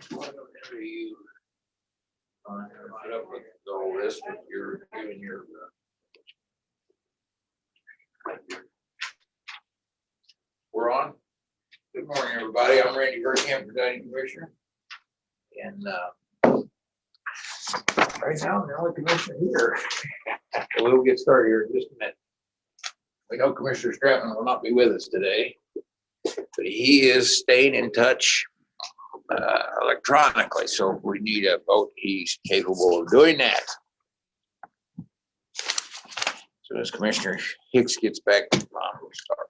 Whenever you put up with all this, with your doing your we're on. Good morning, everybody. I'm Randy Burkham, presiding commissioner, and right now I'm the only commissioner here. We'll get started here in just a minute. We know Commissioner Stratman will not be with us today, but he is staying in touch electronically. So if we need a vote, he's capable of doing that. So as Commissioner Hicks gets back, we'll start.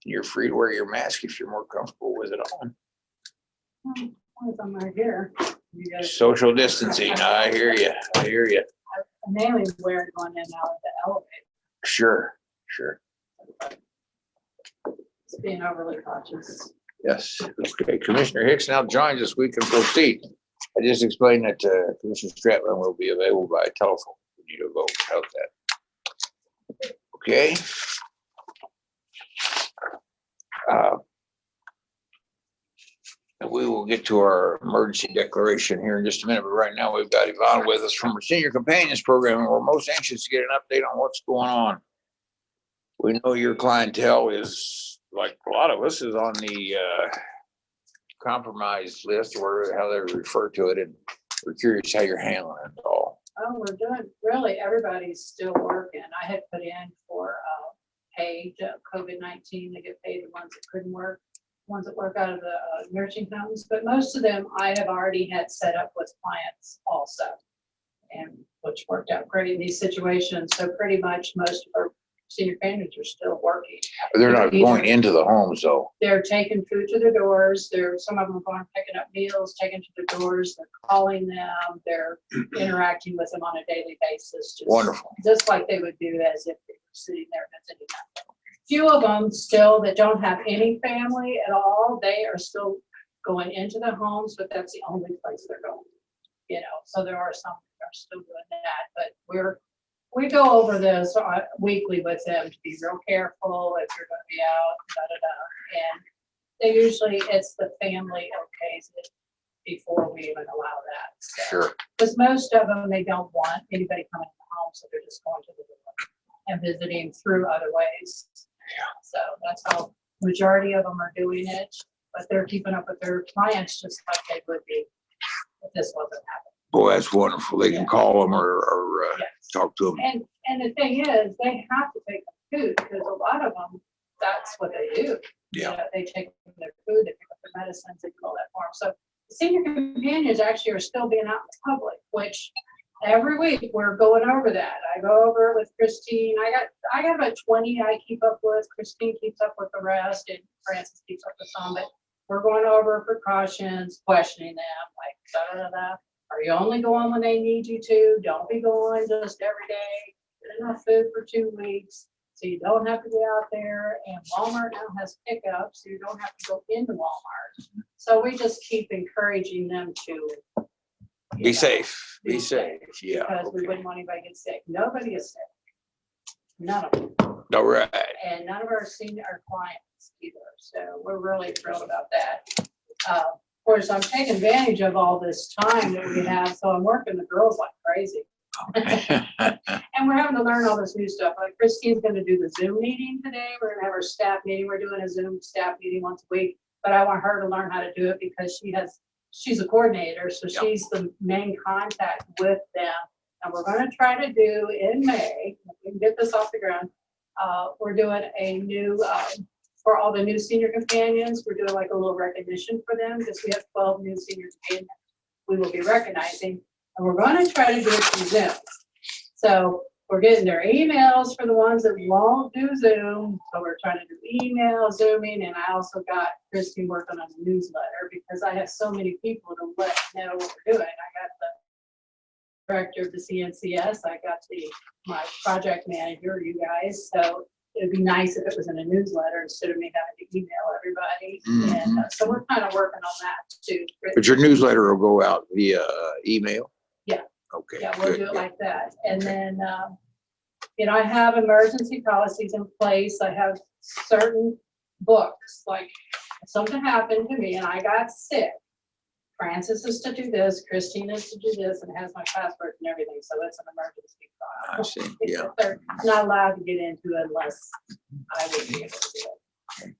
You're free to wear your mask if you're more comfortable with it on. I'm right here. Social distancing. I hear you. I hear you. I'm mainly wearing one in and out of the elevator. Sure. Sure. It's being overly cautious. Yes. Okay. Commissioner Hicks now joins us. We can proceed. I just explained that Commissioner Stratman will be available by telephone. We need a vote. How's that? Okay. We will get to our emergency declaration here in just a minute, but right now we've got Yvonne with us from our Senior Companions Program, and we're most anxious to get an update on what's going on. We know your clientele is, like a lot of us, is on the compromised list, or how they refer to it, and we're curious how you're handling it all. Oh, we're doing, really, everybody's still working. I had put in for paid COVID-19 to get paid the ones that couldn't work, ones that work out of the nursing homes, but most of them I have already had set up with clients also, and which worked out great in these situations. So pretty much most of our senior families are still working. But they're not going into the homes though. They're taking food to their doors. Some of them are going picking up meals, taking to their doors. They're calling them. They're interacting with them on a daily basis. Wonderful. Just like they would do as if they were sitting there visiting them. Few of them still that don't have any family at all, they are still going into the homes, but that's the only place they're going. You know, so there are some that are still doing that, but we go over this weekly with them to be real careful if you're going to be out, and they usually, it's the family okays it before we even allow that. So, Sure. because most of them, they don't want anybody coming in the home, so they're just going to the door and visiting through other ways. Yeah. So that's how majority of them are doing it, but they're keeping up with their clients just like they would be if this wasn't happening. Boy, that's wonderful. They can call them or Yes. talk to them. And the thing is, they have to take their food because a lot of them, that's what they do. Yeah. You know, they take their food, they pick up their medicines, they do all that for them. So the senior companions actually are still being out in the public, which every week we're going over that. I go over it with Christine. I got about 20 I keep up with. Christine keeps up with the rest, and Francis keeps up with some. But we're going over precautions, questioning them, like da da da. Are you only going when they need you to? Don't be going just every day. Get enough food for 2 weeks, so you don't have to be out there. And Walmart now has pickup, so you don't have to go into Walmart. So we just keep encouraging them to Be safe. Be safe. Yeah. Because we wouldn't want anybody to get sick. Nobody is sick. None of them. All right. And none of our clients either. So we're really thrilled about that. Of course, I'm taking advantage of all this time that we have. So I'm working the girls like crazy. And we're having to learn all this new stuff. Like Christine's going to do the Zoom meeting today. We're going to have our staff meeting. We're doing a Zoom staff meeting once a week. But I want her to learn how to do it because she's a coordinator, so she's the main contact with them. And we're going to try to do in May, if we can get this off the ground, we're doing a new, for all the new senior companions, we're doing like a little recognition for them because we have 12 new senior companions we will be recognizing. And we're going to try to do it through Zoom. So we're getting their emails for the ones that won't do Zoom. So we're trying to do email, Zooming, and I also got Christine working on a newsletter because I have so many people to let know what we're doing. I got the director of the CNCS, I got my project manager, you guys. So it'd be nice if it was in a newsletter instead of me having to email everybody. Mhm. And so we're kind of working on that too. But your newsletter will go out via email? Yeah. Okay. Yeah, we'll good, do it yeah. like that. And Okay. then, I have emergency policies in place. I have certain books, like if something happened to me and I got sick, Francis is to do this, Christine is to do this, and it has my password and everything, so it's an emergency file. I see, yeah. They're not allowed to get into it unless I would be able to do it.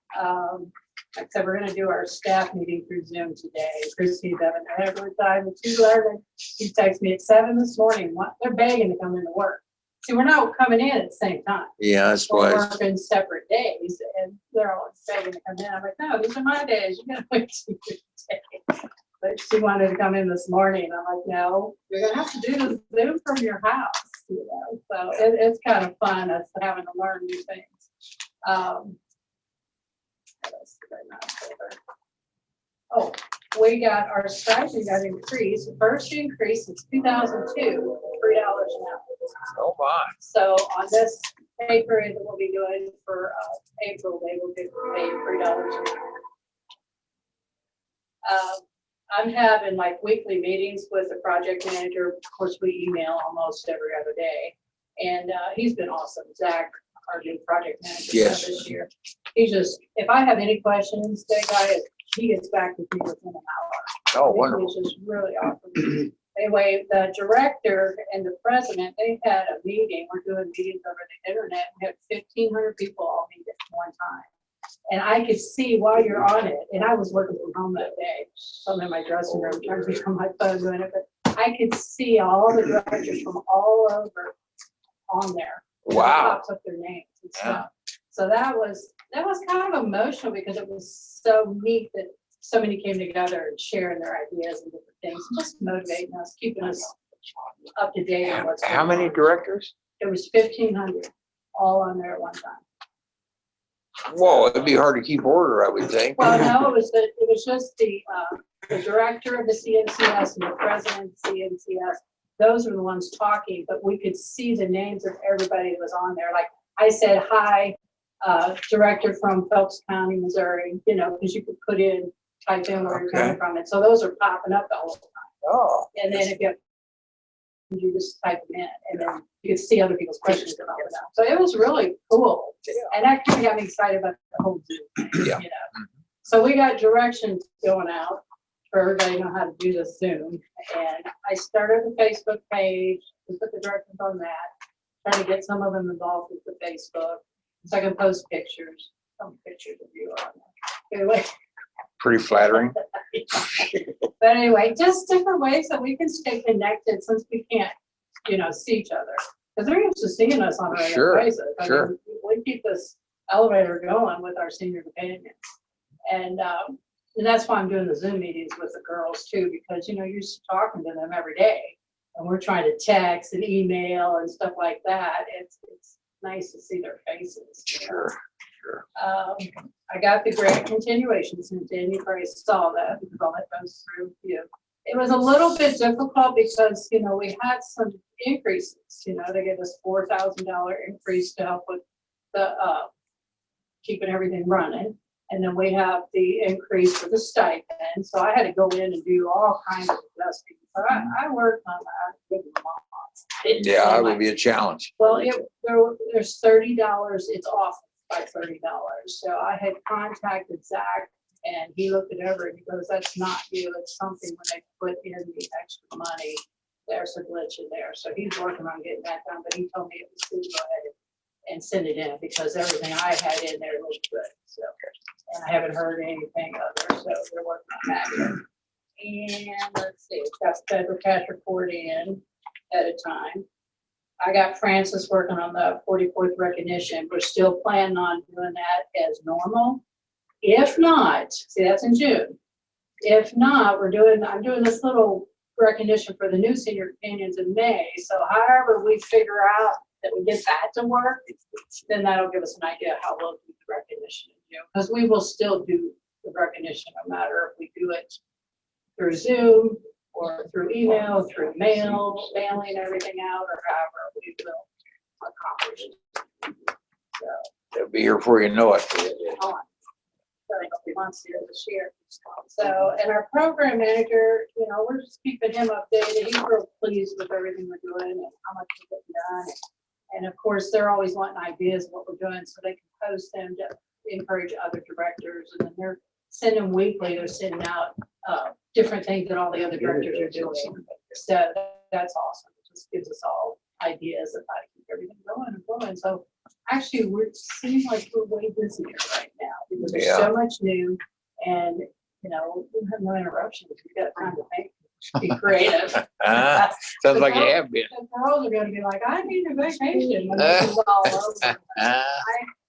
Like I said, we're gonna do our staff meeting through Zoom today. Christine doesn't have every time, and she's learning. She texted me at 7 this morning, they're begging to come into work. See, we're not coming in at the same time. Yeah, that's We're why. working separate days, and they're all begging to come in. I'm like, no, these are my days. You gotta wait till your day. But she wanted to come in this morning. I'm like, no, you're gonna have to do the Zoom from your house, So it's kind of fun us having to learn new things. What else did I not cover? Oh, we got our stipend got increased. The first increase since 2002, $3 an hour. Oh, my. So on this pay period that we'll be doing for April, they will get paid $3 an hour. I'm having like weekly meetings with the project manager. Of course, we email almost every other day. And he's been awesome. Zach, our new project manager Yes. this year. He just, if I have any questions, that guy, he gets back with me within an hour. Oh, wonderful. Which is really awesome. Anyway, the director and the president, they had a meeting. We're doing meetings over the internet. We had 1,500 people all meet at one time. And I could see while you're on it, and I was working from home that day, so I'm in my dressing room trying to be on my phone doing it, but I could see all the directors from all over on there. Wow. It pops up their names and stuff. So that was kind of emotional because it was so neat that so many came together and sharing their ideas and different things, just motivating us, keeping us up to date on what's going on. How many directors? It was 1,500 all on there at one time. Whoa, it'd be hard to keep order, I would think. Well, no, it was just the director of the CNCS and the president of the CNCS. Those were the ones talking, but we could see the names of everybody that was on there. Like I said, hi, director from Phelps County, Missouri, because you could type in where you're coming from. And so those are popping up the whole time. Oh. And then if you just type them in, and then you could see other people's questions that popping up. So it was really cool. And that kind of got me excited about the whole Zoom. Yeah. So we got directions going out for everybody to know how to do the Zoom. And I started a Facebook page, we put the directions on that, trying to get some of them involved with the Facebook. So I can post pictures, some pictures of you on there. Anyway. Pretty flattering. But anyway, just different ways that we can stay connected since we can't, see each other. Because they're used to seeing us on a regular basis. Sure. Mean, we keep this elevator going with our senior companions. And that's why I'm doing the Zoom meetings with the girls too, because, you're used to talking to them every day. And we're trying to text and email and stuff like that. It's nice to see their faces. Sure. I got the grant continuation sent in. You probably saw that because all that goes through you. It was a little bit difficult because, we had some increases. They gave us $4,000 increase to help with the keeping everything running. And then we have the increase for the stipend. So I had to go in and do all kinds of adjusting. So I worked on that. Good months. Yeah, it would be a challenge. Well, there's $30. It's off by $30. So I had contacted Zach and he looked it over and he goes, that's not you. It's something when they put in the extra money, there's a glitch in there. So he's working on getting that done, but he told me it was good to go ahead and send it in because everything I had in there looked good. So, and I haven't heard anything other, so they're working on that. And let's see, got federal cash report in at a time. I got Francis working on the 44th recognition. We're still planning on doing that as normal. If not, see, that's in June. If not, I'm doing this little recognition for the new senior companions in May. So however we figure out that we get that to work, then that'll give us an idea how we'll do the recognition in June. Because we will still do the recognition no matter if we do it through Zoom or through email, through mail, mailing everything out, or however we will accomplish it. So They'll be here before you know it. On. So he wants to this year. So, and our program manager, you know, we're just keeping him updated. He's real pleased with everything we're doing and how much we're getting done. And of course, they're always wanting ideas of what we're doing so they can post them to encourage other directors. And then they're sending weekly, they're sending out different things that all the other directors are doing. So that's awesome. It just gives us all ideas of how to keep everything going and flowing. So actually, it seems like we're way busier right now because there's so much new and, you know, we have no interruptions. We got time to think, be creative. Sounds like you have been. The girls are going to be like, I need a vacation when this is all over.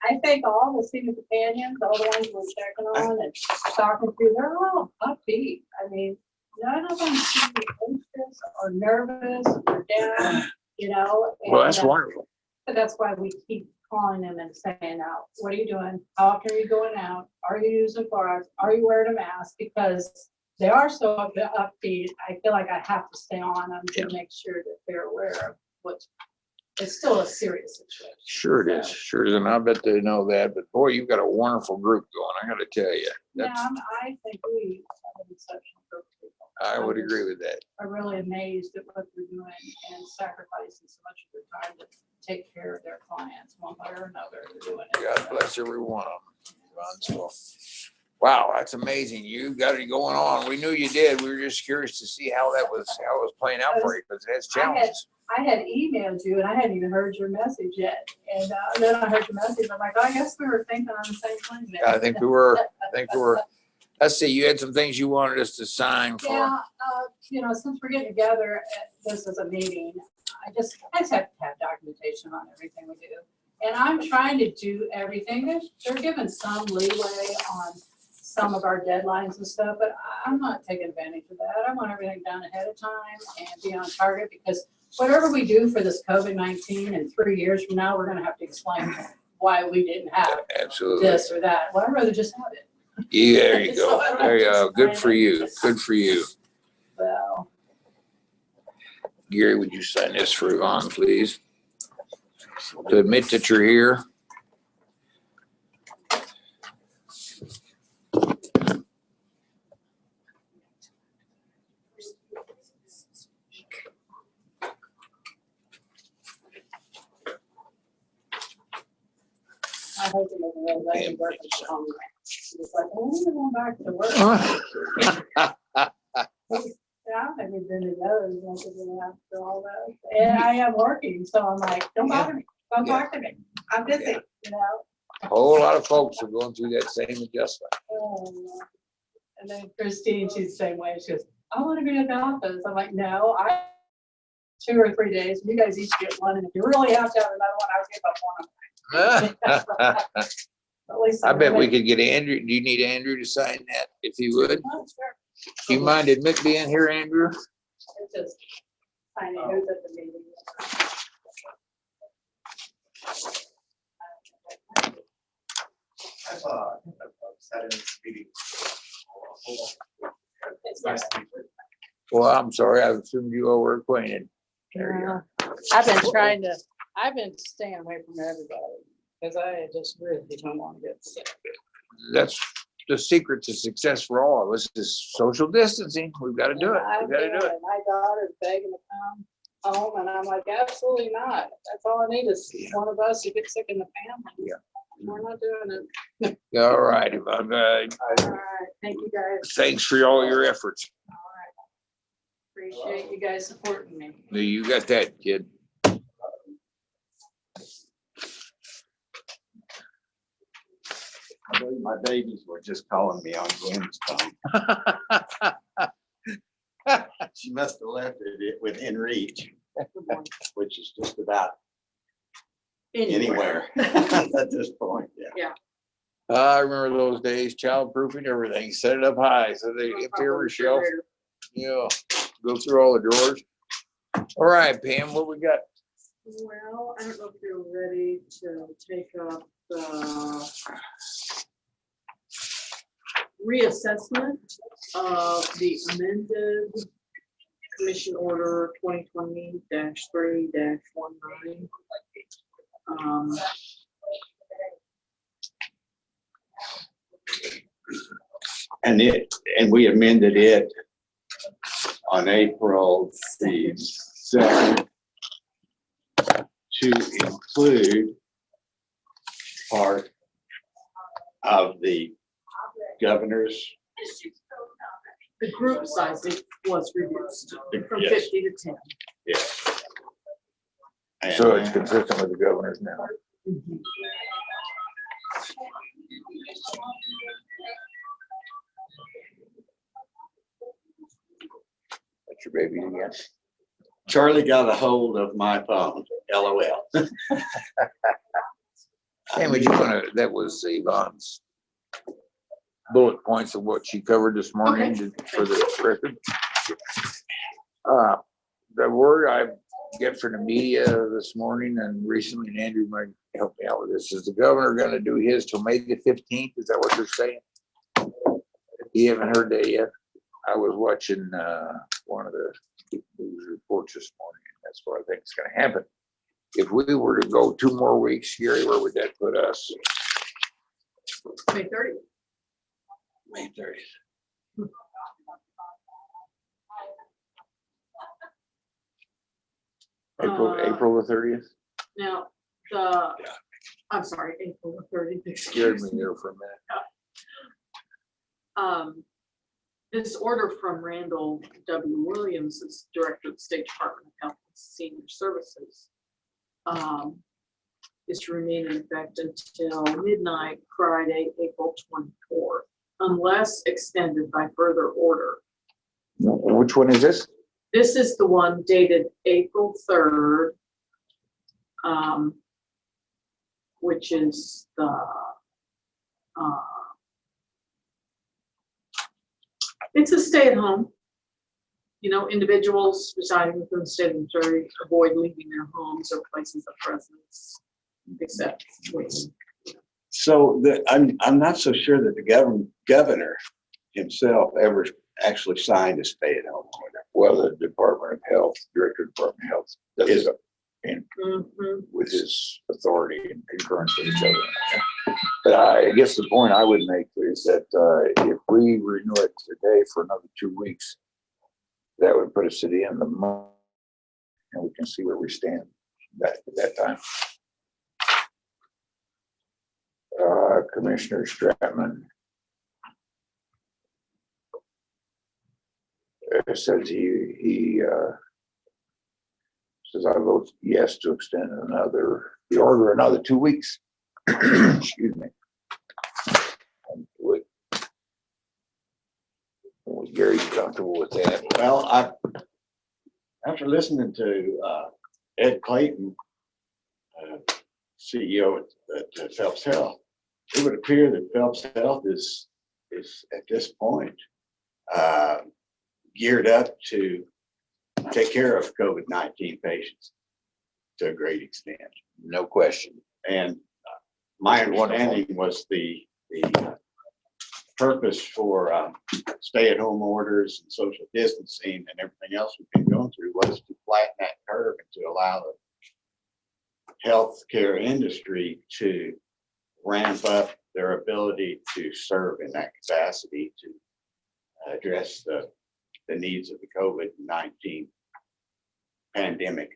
I think all the senior companions, all the ones we're checking on and talking to, they're all upbeat. I mean, none of them seem anxious or nervous or down, you know. Well, that's wonderful. But that's why we keep calling them and saying, "Out, what are you doing? How often are you going out? Are you using bars? Are you wearing a mask?" Because they are so upbeat. I feel like I have to stay on them to make sure that they're aware of what. It's still a serious situation. Sure it is. Sure it is. And I bet they know that. But boy, you've got a wonderful group going. I got to tell you. Yeah, I think we have an exceptional group of people. I would agree with that. I'm really amazed at what they're doing and sacrificing so much of their time to take care of their clients one way or another. They're doing it. God bless every one of them. So, wow, that's amazing. You got it going on. We knew you did. We were just curious to see how it was playing out for you because it has challenges. I had emailed you and I hadn't even heard your message yet. And then I heard your message. I'm like, oh, I guess we were thinking on the same thing. I think we were. Let's see, you had some things you wanted us to sign for. Yeah, you know, since we're getting together, this is a meeting, I just have to have documentation on everything we do. And I'm trying to do everything. They're giving some leeway on some of our deadlines and stuff, but I'm not taking advantage of that. I want everything done ahead of time and be on target because whatever we do for this COVID-19 in 3 years from now, we're going to have to explain why we didn't have this or that. Well, I'd rather just have it. Yeah, there you go. There you go. Good for you. Good for you. Well, Gary, would you sign this for Yvonne, please? To admit that you're here. I hope it doesn't really let me work at home. It's like, oh, I'm going back to work. Yeah, I haven't been to those after all that. And I am working, so I'm like, don't bother me. Don't talk to me. I'm busy, you know. A whole lot of folks are going through that same adjustment. And then Christine, she's the same way. She goes, I want to be in the office. I'm like, no, 2 or 3 days. You guys each get one, and if you really have to have another one, I'll give up one of them. At least I bet we could get Andrew. Do you need Andrew to sign that if he would? Oh, sure. Do you mind admit being here, Andrew? It's just finding who's at the meeting. I've sat in this meeting. It's nice. Well, I'm sorry. I assumed you all were acquainted. There you go. I've been staying away from everybody because I just really don't want to get sick. That's the secret to success for all of us is social distancing. We've got to do it. We've got to do it. My daughter's begging to come home, and I'm like, absolutely not. That's all I need is one of us to get sick in the family. Yeah. We're not doing it. All right. All right. Thank you, guys. Thanks for all your efforts. All right. Appreciate you guys supporting me. You got that, kid. I believe my babies were just calling me on Gwen's phone. She must have left it within reach, which is just about anywhere at this point. Yeah. I remember those days, childproofing everything, set it up high so they empty every shelf. Yeah, go through all the drawers. All right, Pam, what we got? Well, I don't know if you're ready to take up the reassessment of the amended commission order 2020-3-19. And we amended it on April the 2nd to include part of the governor's. The group size was reduced from Yes. 50 to 10. Yes. So it's consistent with the governor's now. That's your baby again. Charlie got a hold of my phone, LOL. And would you want to, that was Yvonne's bullet points of what she covered this morning for the record. The word I get from the media this morning and recently, and Andrew might help me out with this, is the governor going to do his till May the 15th? Is that what they're saying? You haven't heard that yet? I was watching one of the news reports this morning, and that's what I think is going to happen. If we were to go 2 more weeks, Gary, where would that put us? May 30th. May 30th. April the 30th? Now, I'm sorry, April the 30th. Scared Excuse me me. there for a minute. This order from Randall W. Williams, as Director of the State Department of Health and Senior Services, is to remain in effect until midnight, Friday, April 24th, unless extended by further order. Which one is this? This is the one dated April 3rd, which is the it's a stay-at-home. You know, individuals residing within the state of Missouri avoid leaving their homes or places of residence, except when. So I'm not so sure that the governor himself ever actually signed a stay-at-home order. Well, the Department of Health, Director of Department of Health, does Is- it in with his authority and concurrence with each other. But I guess the point I would make is that if we renew it today for another 2 weeks, that would put us at the end of the month, and we can see where we stand at that time. Commissioner Stratman says he says I vote yes to extend the order another 2 weeks. Excuse me. And was Gary comfortable with that? Well, after listening to Ed Clayton, CEO at Phelps Health, it would appear that Phelps Health is at this point geared up to take care of COVID-19 patients to a great extent. No question. And my understanding was the purpose for stay-at-home orders and social distancing and everything else we've been going through was to flatten that curve and to allow the healthcare industry to ramp up their ability to serve in that capacity to address the needs of the COVID-19 pandemic.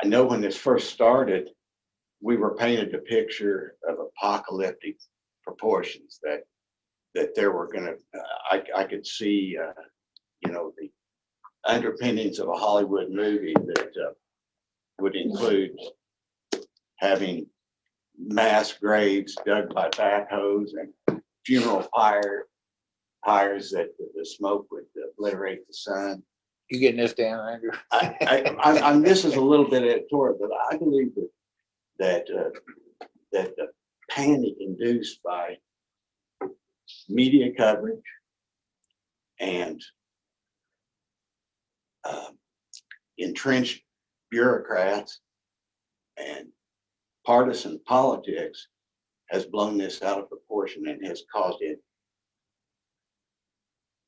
I know when this first started, we were painted a picture of apocalyptic proportions that there were going to, I could see, the underpinnings of a Hollywood movie that would include having mass graves dug by backhoes and funeral pyres that the smoke would obliterate the sun. You getting this down, Andrew? This is a little bit editorial, but I believe that the panic induced by media coverage and entrenched bureaucrats and partisan politics has blown this out of proportion and has caused it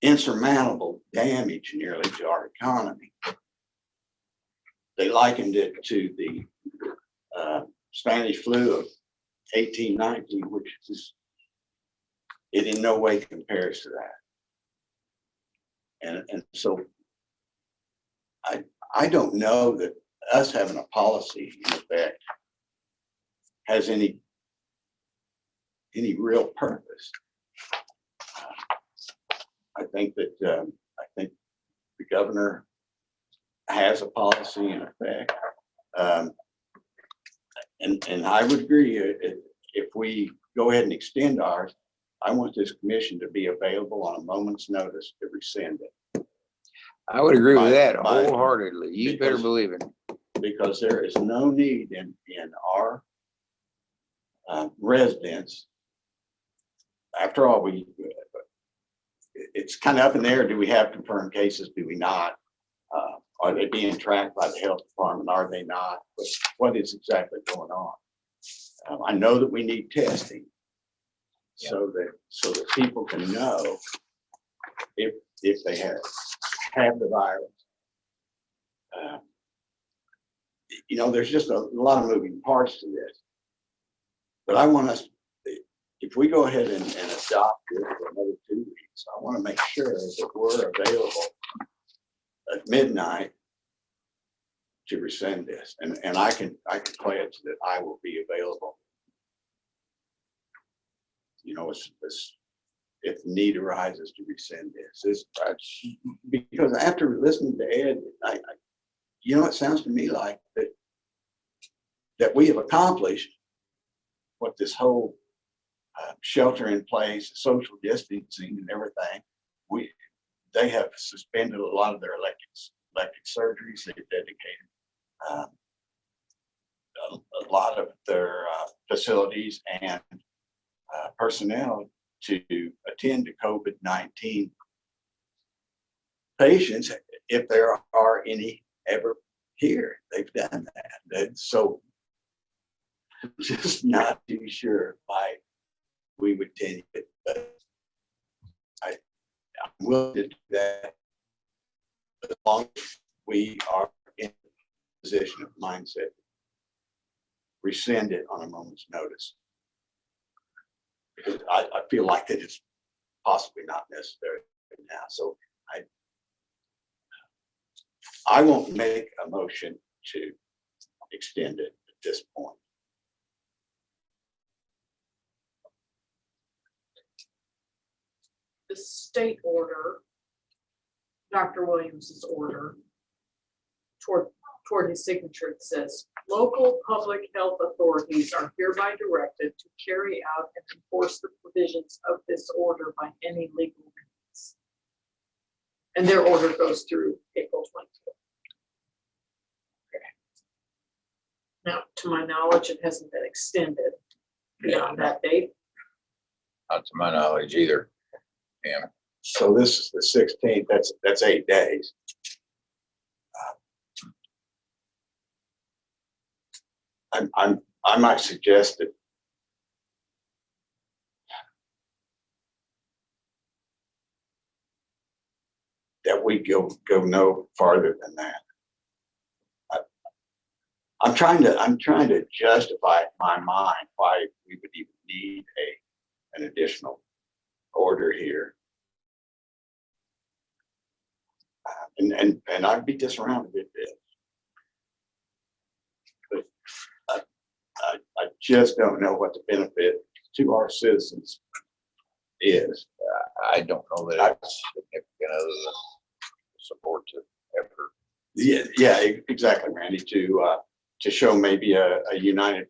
insurmountable damage nearly to our economy. They likened it to the Spanish flu of 18, 19, which is, it in no way compares to that. And so I don't know that us having a policy in effect has any real purpose. I think that the governor has a policy in effect. And I would agree, if we go ahead and extend ours, I want this commission to be available on a moment's notice to rescind it. I would agree with that By- wholeheartedly. You better because- believe it. Because there is no need in our residents. After all, it's kind of up in the air. Do we have confirmed cases? Do we not? Are they being tracked by the health department? Are they not? What is exactly going on? I know that we need testing so that people can know if they have the virus. There's just a lot of moving parts to this. But I want us, if we go ahead and adopt it for another 2 weeks, I want to make sure that we're available at midnight to rescind this. And I can pledge that I will be available. If need arises to rescind this. Because after listening to Ed, it sounds to me like that we have accomplished what this whole shelter in place, social distancing and everything. They have suspended a lot of their elective surgeries. They've dedicated a lot of their facilities and personnel to attend to COVID-19 patients, if there are any ever here. They've done that. So I'm just not too sure why we would take it, but I'm willing to do that as long as we are in a position of mindset. Rescind it on a moment's notice. Because I feel like that it's possibly not necessary now. So I won't make a motion to extend it at this point. The state order, Dr. Williams's order, toward his signature, it says, local public health authorities are hereby directed to carry out and enforce the provisions of this order by any legal means. And their order goes through April 25th. Now, to my knowledge, it hasn't been extended beyond that date. Not to my knowledge either. Yeah. So this is the 16th. That's 8 days. I might suggest that we go no farther than that. I'm trying to justify in my mind why we would even need an additional order here. And I'd be disappointed if it did. But I just don't know what the benefit to our citizens is. I don't know that it's significant other than support to effort. Yeah, exactly, Randy. To show maybe a united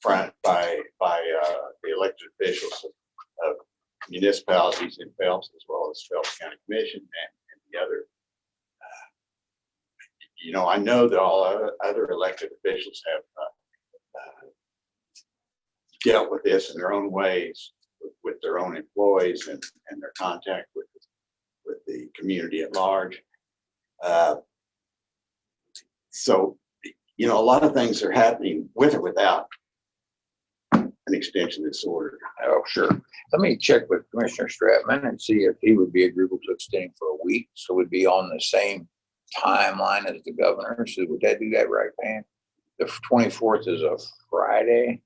front by the elected officials of municipalities in Phelps, as well as Phelps County Commission and the other. I know that all other elected officials have dealt with this in their own ways, with their own employees and their contact with the community at large. So, a lot of things are happening with or without an extension of this order. Oh, sure. Let me check with Commissioner Stratman and see if he would be agreeable to extending for a week. So we'd be on the same timeline as the governor. So would that do that right, Pam? The 24th is a Friday.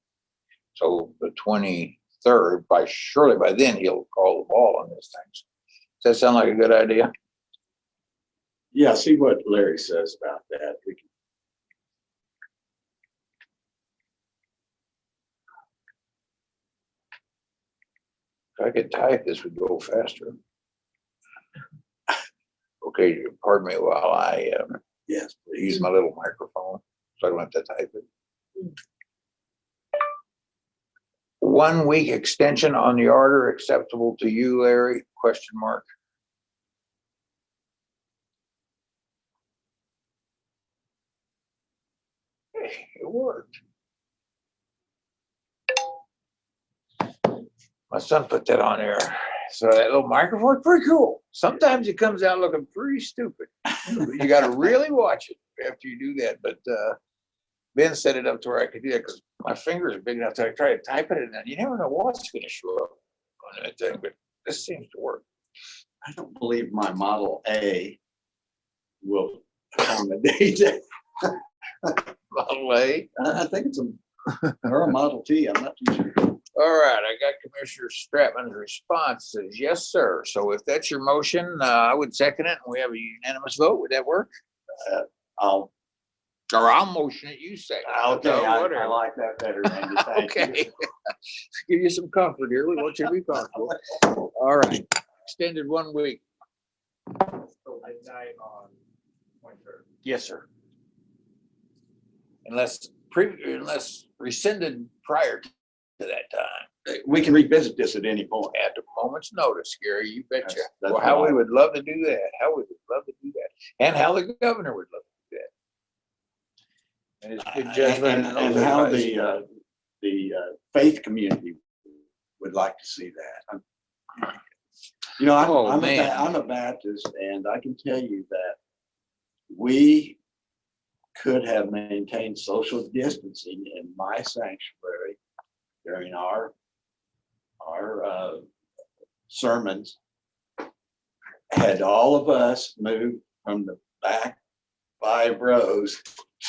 So the 23rd, surely by then he'll call the ball on these things. Does that sound like a good idea? Yeah, see what Larry says about that. We can, If I could type, this would go faster. Okay, pardon me while I yes, please. use my little microphone, so I don't have to type it. 1 week extension on the order acceptable to you, Larry? Question mark. Hey, it worked. My son put that on there. So that little microphone, pretty cool. Sometimes it comes out looking pretty stupid. You got to really watch it after you do that. But Ben set it up to where I could do that because my fingers are big enough to try to type it, and then you never know what's going to show up on that thing. But this seems to work. I don't believe my Model A will accommodate that. Model A. I think it's or a Model T. I'm not too sure. All right, I got Commissioner Stratman's response, says yes, sir. So if that's your motion, I would second it, and we have a unanimous vote. Would that work? I'll motion it, you say. okay. I like that better, Randy. Thank you. Okay. Give you some comfort here. We want you to be comfortable. All right, extended 1 week. Till midnight on 23rd. Yes, sir. Unless rescinded prior to that time. We can revisit this at any point. At the moment's notice, Gary, you betcha. That's Well, how we right. would love to do that. How we would love to do that. And how the governor would love to do that. And his good judgment. And how the faith community would like to see that. You know, Oh, I'm man. a Baptist, and I can tell you that we could have maintained social distancing in my sanctuary during our sermons had all of us moved from the back 5 rows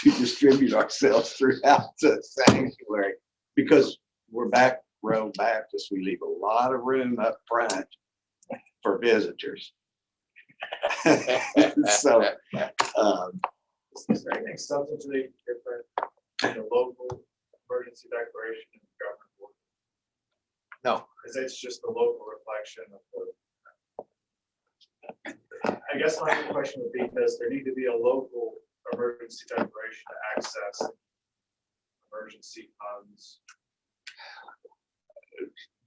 to distribute ourselves throughout the sanctuary, because we're back row Baptists. We leave a lot of room up front for visitors. So Is there anything substantially different in the local emergency declaration and the government order? No. Because it's just the local reflection of the. I guess my other question would be, does there need to be a local emergency declaration to access emergency funds?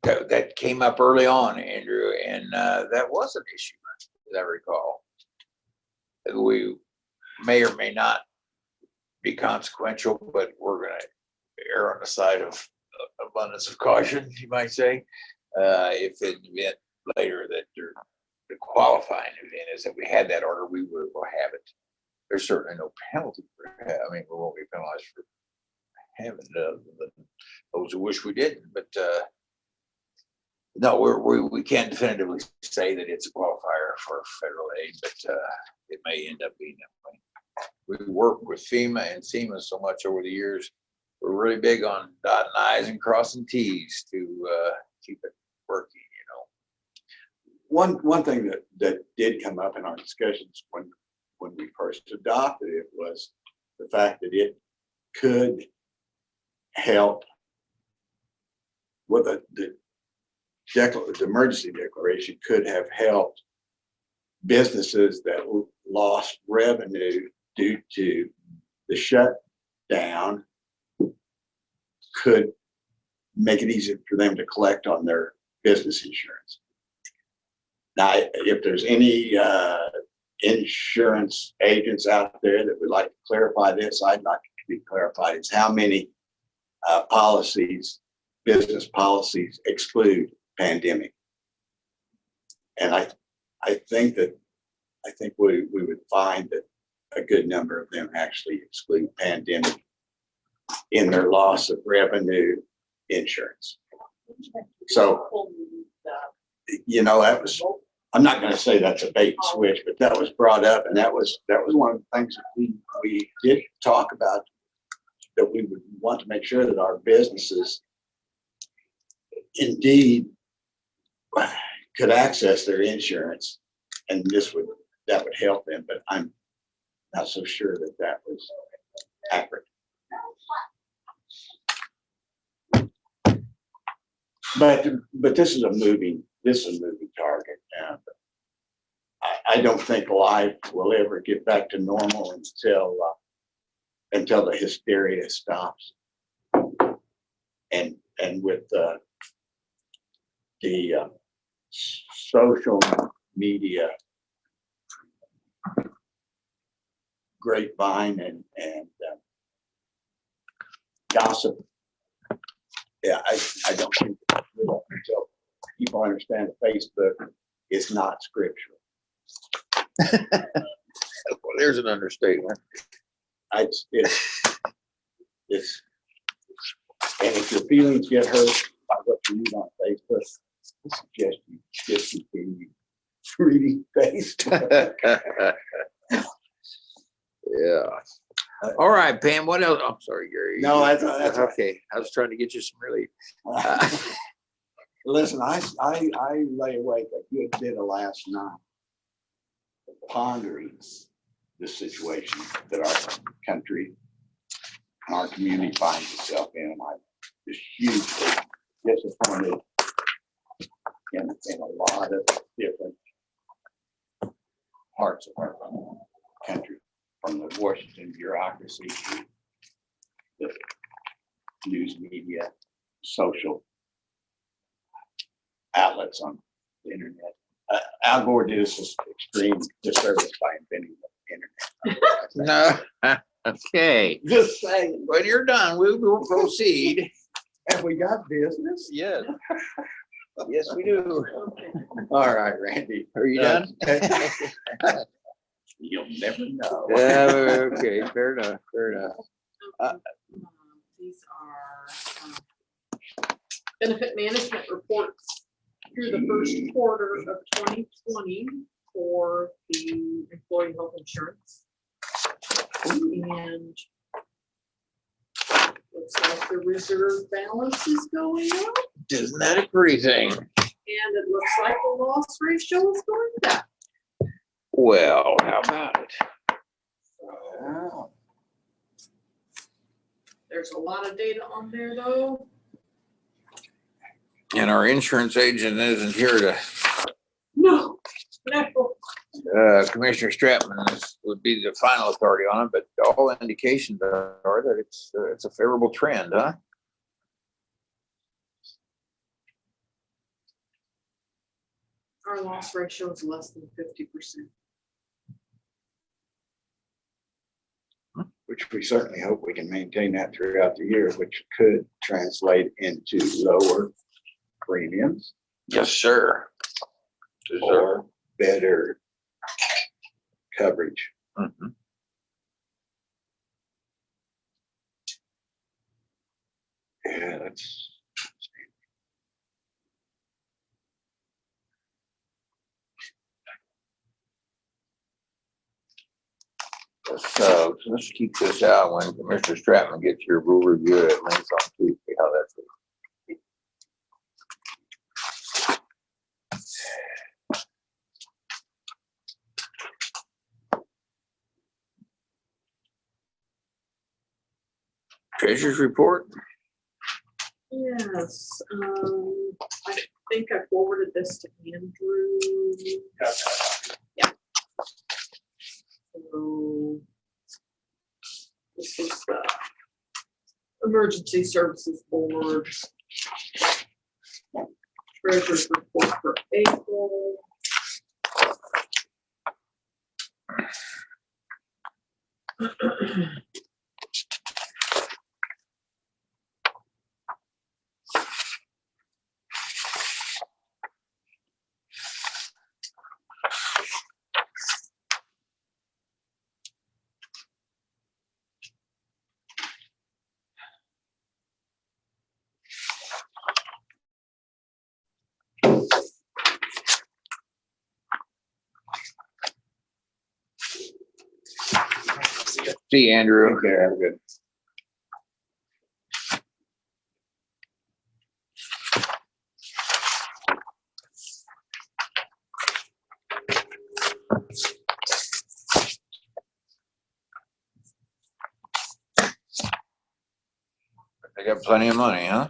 That came up early on, Andrew, and that was an issue, as I recall. We may or may not be consequential, but we're going to err on the side of abundance of caution, you might say. If in the event later that the qualifying event is that we had that order, we will have it. There's certainly no penalty for it. I mean, we won't be penalized for having those who wish we didn't, but no, we can't definitively say that it's a qualifier for federal aid, but it may end up being that way. We work with FEMA and SEMA so much over the years. We're really big on dotting I's and crossing T's to keep it working, you know. one thing that did come up in our discussions when we first adopted it was the fact that it could help with the emergency declaration could have helped businesses that lost revenue due to the shutdown, could make it easier for them to collect on their business insurance. Now, if there's any insurance agents out there that would like to clarify this, I'd like it to be clarified. It's how many business policies exclude pandemic. And I think we would find that a good number of them actually exclude pandemic in their loss of revenue insurance. So, you know, that was, I'm not going to say that's a bait and switch, but that was brought up, and that was one of the things that we did talk about, that we would want to make sure that our businesses indeed could access their insurance, and that would help them, but I'm not so sure that that was accurate. But this is a moving target, and I don't think life will ever get back to normal until the hysteria stops. And with the social media grapevine and gossip, yeah, I don't think until people understand that Facebook is not scriptural. Well, there's an understatement. It's and if your feelings get hurt by what you read on Facebook, I suggest you discontinue reading Facebook. Yeah. All right, Pam, what else? I'm sorry, Gary. No, that's okay. I was trying to get you some relief. Listen, I lay awake a good bit of last night pondering the situation that our country and our community finds itself in. And I'm just hugely disappointed in a lot of different parts of our country, from the Washington bureaucracy to the news media, social outlets on the internet. Al Gore did us this extreme disservice by inventing the internet. No. Okay. Just saying. When you're done, we will proceed. Have we got business? Yes. Yes, we do. Okay. All right, Randy. Are you done? You'll never know. Yeah, okay, fair enough, fair enough. These are benefit management reports through the first quarter of 2020 for the employee health insurance. And looks like the reserve balance is going up, Isn't that a pretty thing? and it looks like the loss ratio is going down. Well, how about it? Wow. There's a lot of data on there though. And our insurance agent isn't here to, No. Commissioner Stratman would be the final authority on it, but all indications are that it's a favorable trend, huh? Our loss ratio is less than 50%. Which we certainly hope we can maintain that throughout the year, which could translate into lower premiums Yes, sir. or better coverage. Mhm. Yeah, that's. Let's keep this out when Mr. Stratman gets here. We'll review it at length on Tuesday, how that's. Treasurer's report? Yes, I think I forwarded this to Andrew. Yeah. So this is the Emergency Services Board Treasurer's report for April. See you, Andrew. Okay, have a good. got plenty of money, huh?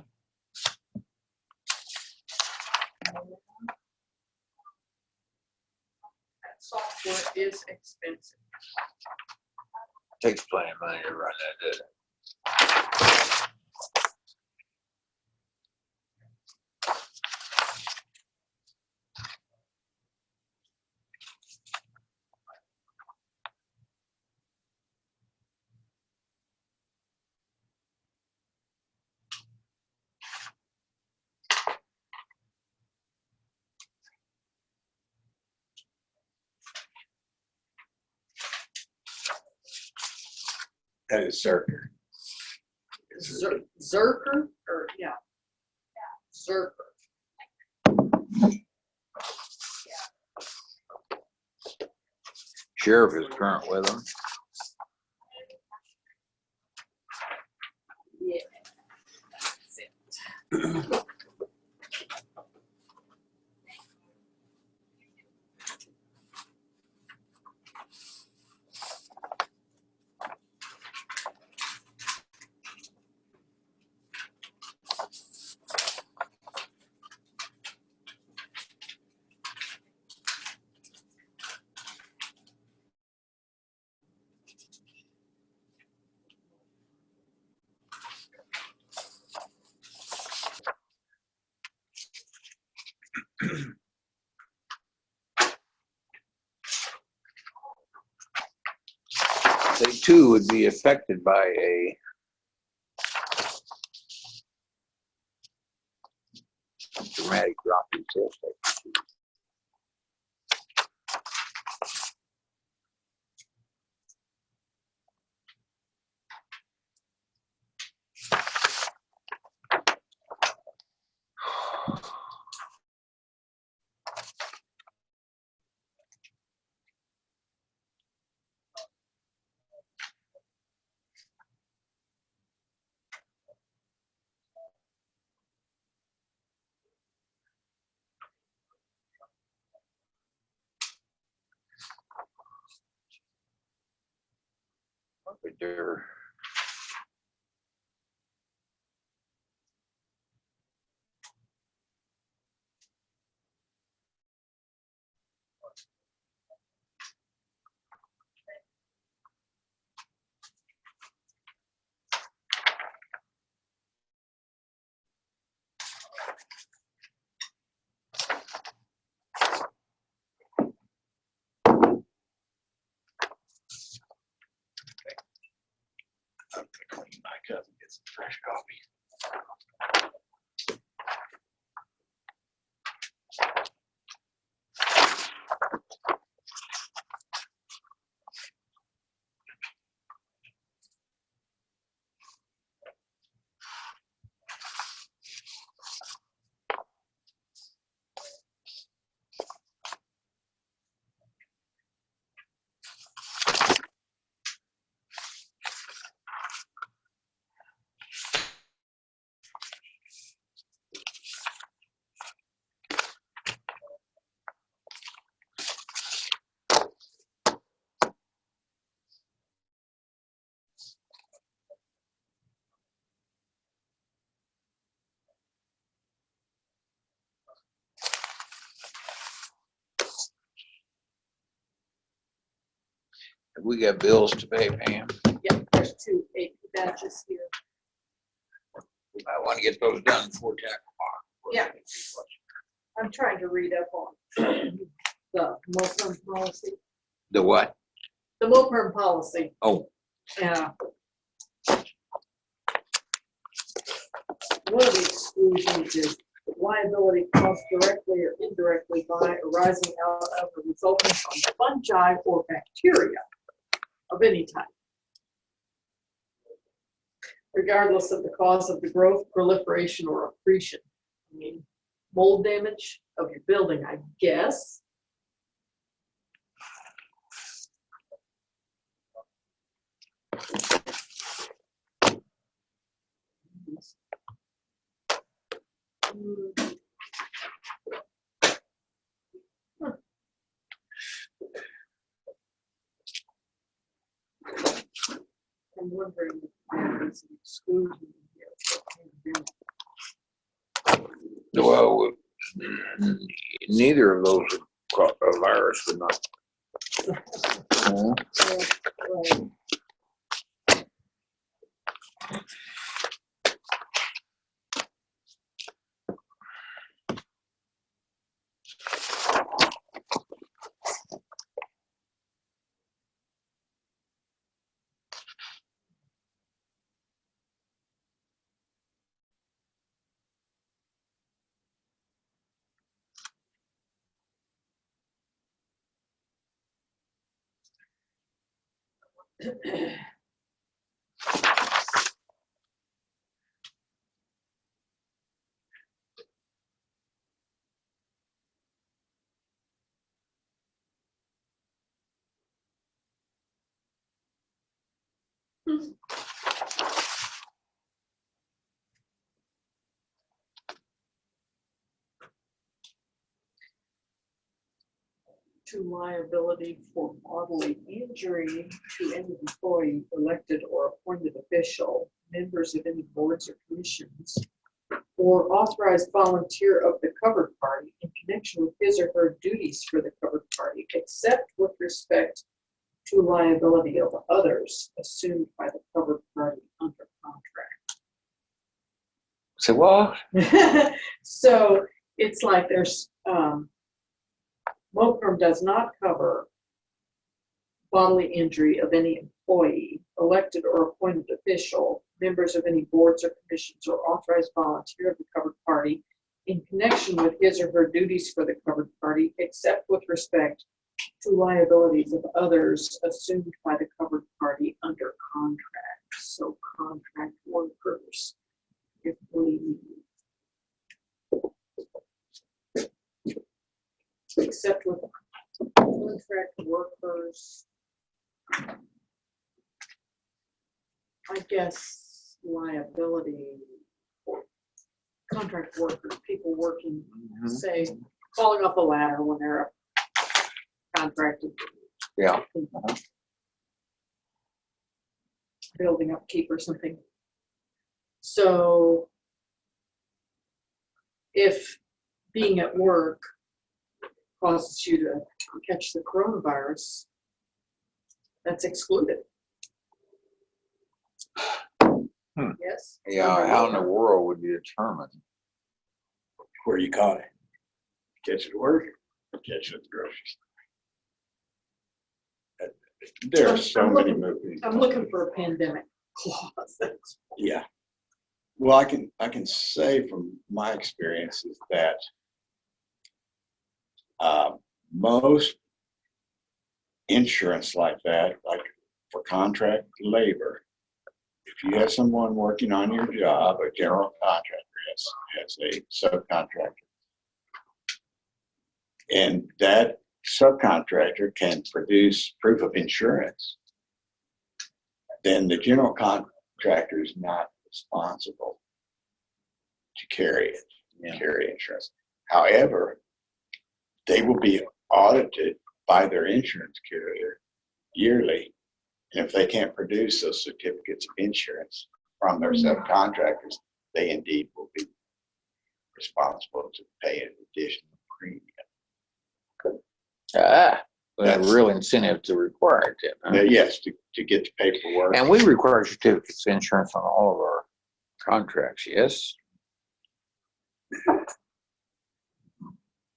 That software is expensive. Takes plenty of money to run that, doesn't it? That is Circuit. Zerker, or, yeah. Zerker. Sheriff is current with them. Yeah. That's it. They too would be affected by a dramatic drop in sales tax. But they're Clean my cup and get some fresh coffee. we got bills to pay, Pam. Yeah, there's 2 AP batches here. I want to get those done before tax. Yeah. I'm trying to read up on the MOPRM policy. The what? The MOPRM policy. Oh, Yeah. One of the exclusions is liability caused directly or indirectly by arising out of or resulting from fungi or bacteria of any type, regardless of the cause of the growth, proliferation, or accretion. I mean, mold damage of your building, I guess. I'm wondering if there is an exclusion here for Well, neither of those would cause a virus would not. Right. To liability for bodily injury to any employee, elected or appointed official, members of any boards or commissions, or authorized volunteer of the covered party in connection with his or her duties for the covered party, except with respect to liability of others assumed by the covered party under So what? contract. So it's like there's, MOPRM does not cover bodily injury of any employee, elected or appointed official, members of any boards or commissions, or authorized volunteer of the covered party in connection with his or her duties for the covered party, except with respect to liabilities of others assumed by the covered party under contract. So contract workers, if we except with contract workers, I guess liability for contract workers, people working, say, falling off a ladder when they're contracted. Yeah. Building upkeep or something. So if being at work causes you to catch the coronavirus, that's excluded. Yes? Yeah, how in the world would you determine? Where you caught it. Catch it at work, catch it at the grocery store. There are so many movies. I'm looking for a pandemic clause. Yeah. Well, I can say from my experiences that most insurance like that, like for contract labor, if you have someone working on your job, a general contractor has a subcontractor, and that subcontractor can produce proof of insurance, then the general contractor is not responsible to carry it, carry insurance. However, they will be audited by their insurance carrier yearly. And if they can't produce those certificates of insurance from their subcontractors, they indeed will be responsible to pay an additional premium. That's a real incentive to require it. Huh? Yes, to get the paperwork. And we require certificates of insurance on all of our contracts, yes?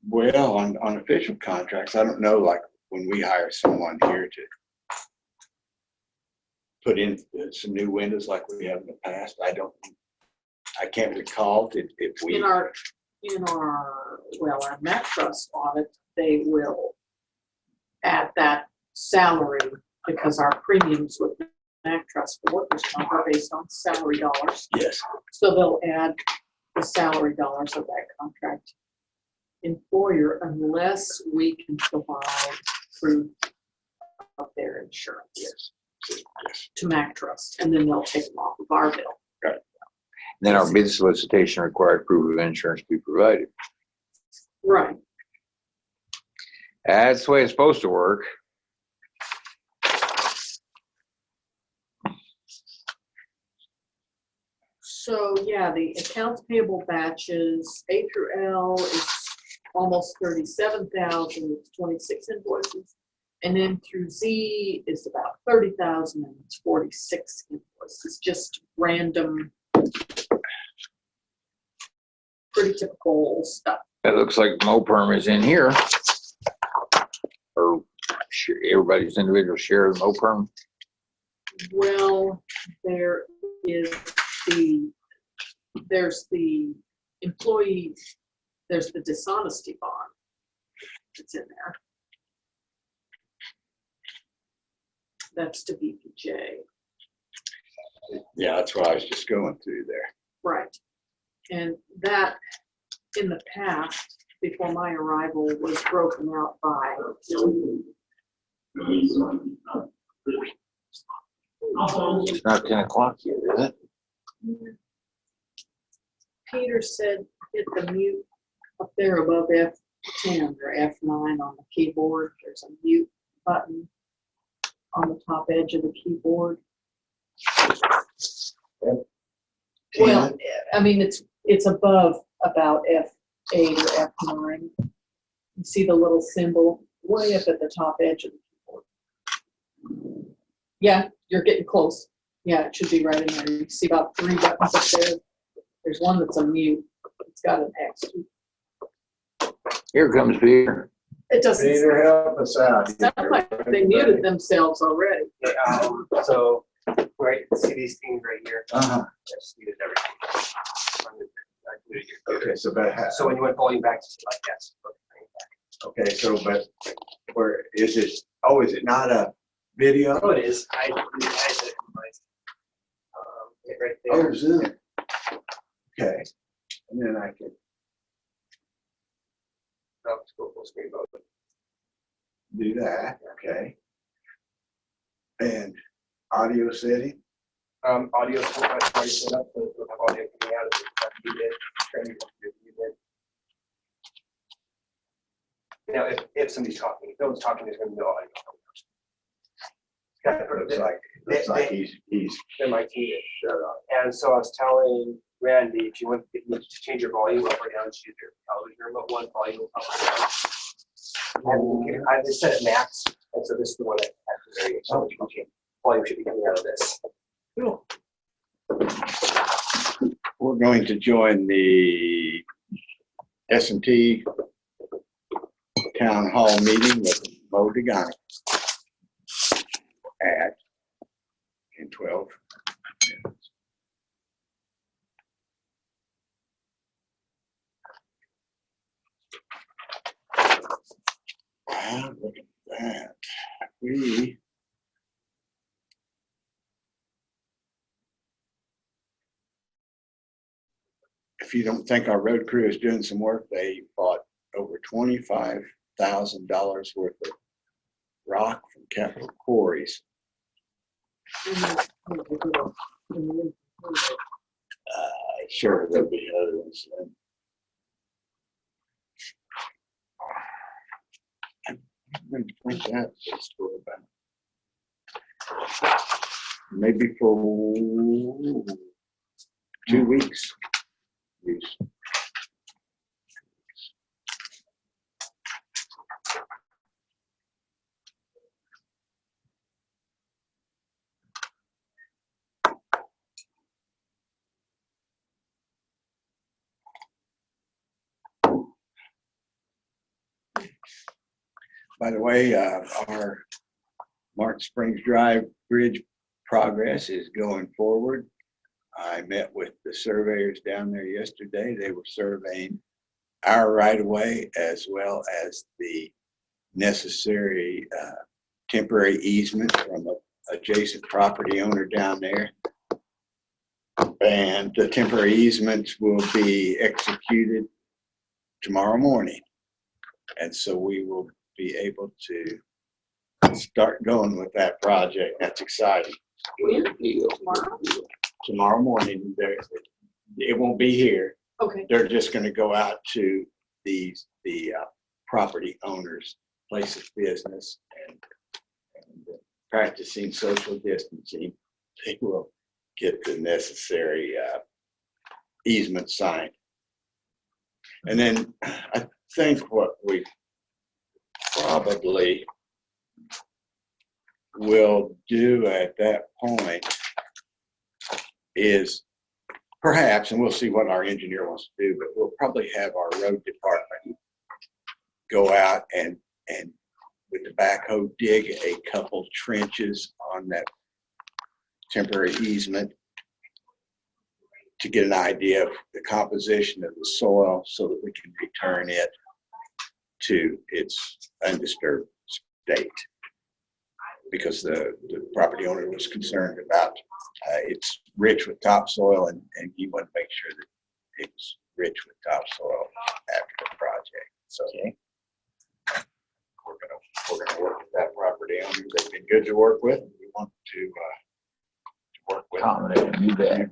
Well, on official contracts, I don't know, like when we hire someone here to put in some new windows like we have in the past, I can't recall if we. In our Met Trust audit, they will add that salary because our premiums with Met Trust for workers' comp are based on salary dollars. Yes. So they'll add the salary dollars of that contract employer unless we can provide proof of their insurance. Yes. To Mac Trust, and then they'll take them off of our bill. Right. Then our bid solicitation required proof of insurance be provided. Right. That's the way it's supposed to work. So, yeah, the accounts payable batches, A through L is almost 37,000, it's 26 invoices. And then through Z is about 30,000 and it's 46 invoices, just random, pretty typical stuff. It looks like MoPerm is in here. Or everybody's individual share of MoPerm. Well, there is there's the employee, there's the dishonesty bond that's in there. That's to BPJ. Yeah, that's what I was just going through there. Right. And that, in the past, before my arrival, was broken out by. It's not 10 o'clock yet, is it? Peter said hit the mute up there above F10 or F9 on the keyboard. There's a mute button on the top edge of the keyboard. Well, I mean, it's above about F8 or F9. You see the little symbol way up at the top edge of the keyboard. Yeah, you're getting close. Yeah, it should be right in there. You see about 3 buttons up there. There's one that's a mute. It's got an X. Here comes Peter. It doesn't Peter, help us out. sound like they muted themselves already. So, right, see these things right here? Uh-huh. Just muted everything. I muted your Okay, so but, So when you went volume back, just like yes. okay, so but where is it? Oh, is it not a video? Oh, it is. I did it right there. Oh, Zoom. Okay, and then I can Oh, let's go full screen mode. do that, okay. And audio setting, Audio is already set up, so we'll have audio coming out of it. You did. Training, you did. Now, if somebody's talking, if no one's talking, there's going to be no audio coming out. looks like he's They're my team. shut off. And so I was telling Randy, if you to change your volume up or down, choose your television remote one, volume up or down. I just set it max, and so this is the one that has the very, so you can change. Volume should be coming out of this. Cool. We're going to join the S&T Town Hall meeting with Mo Degani at 12 minutes. Wow, look at that. If you don't think our road crew is doing some work, they bought over $25,000 worth of rock from Capital Quarries. Sure, there'll be other ones. I'm going to point that story about maybe for 2 weeks. Yes. By the way, our Martin Springs Drive Bridge progress is going forward. I met with the surveyors down there yesterday. They were surveying our right-of-way as well as the necessary temporary easement from an adjacent property owner down there. And the temporary easements will be executed tomorrow morning. And so we will be able to start going with that project. That's exciting. Tomorrow morning, it won't be here. Okay. They're just going to go out to the property owner's place of business and practicing social distancing. They will get the necessary easement signed. And then I think what we probably will do at that point is perhaps, and we'll see what our engineer wants to do, but we'll probably have our road department go out and with the backhoe dig a couple trenches on that temporary easement to get an idea of the composition of the soil so that we can return it to its undisturbed state. Because the property owner was concerned about it's rich with topsoil, and he wanted to make sure that it was rich with topsoil after the project. So we're gonna work with that property owner. They've been good to work with. We want to work with them. Accommodate, you bet.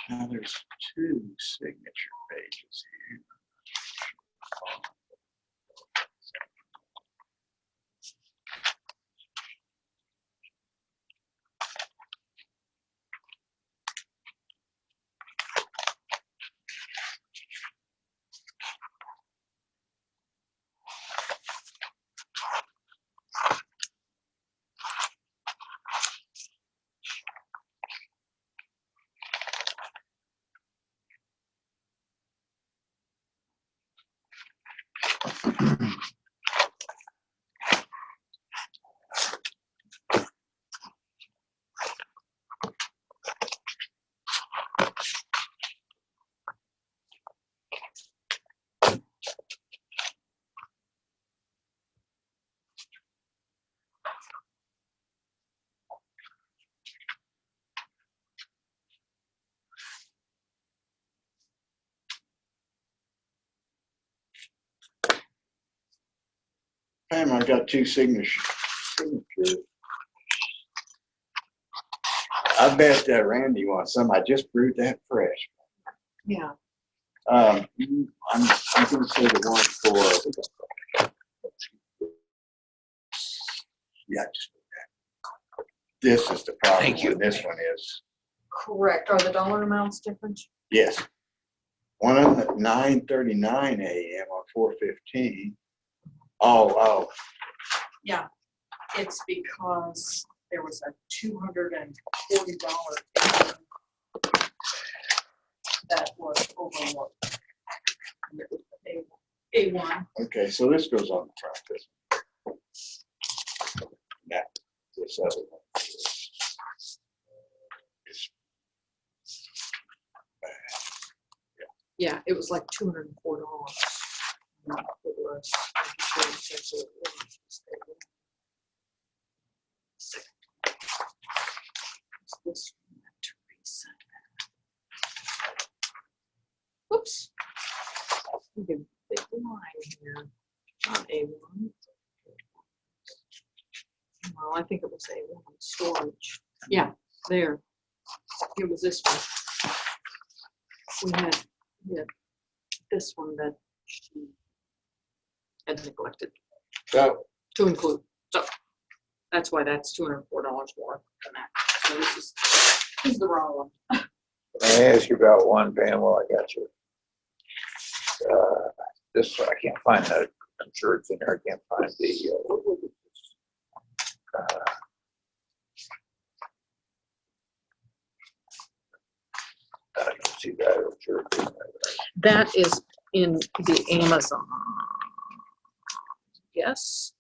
Now there's 2 signature pages here. Pam, I got 2 signatures. I bet Randy wants some. I just brewed that fresh. Yeah. I'm gonna say the one for, yeah, just that. This is the problem. Thank you. And this one is, Correct. Are the dollar amounts different? yes. One of them at 9:39 a.m. on 4/15. Oh, Yeah. It's because there was a $240 that was overlooked. And it was the A1. okay, so this goes on the front. This other one. Yeah, it was like $204. Whoops. We did a big line here on A1. Well, I think it was A1 storage. Yeah, there. It was this one. We had this one that she had neglected So, to include. So that's why that's $204 more than that. So this is the wrong one. I ask you about one, Pam, while I got you. This, I can't find that. I'm sure it's in there. I can't find the, I don't see that. I'm sure it's in there. That is in the Amazon. Yes.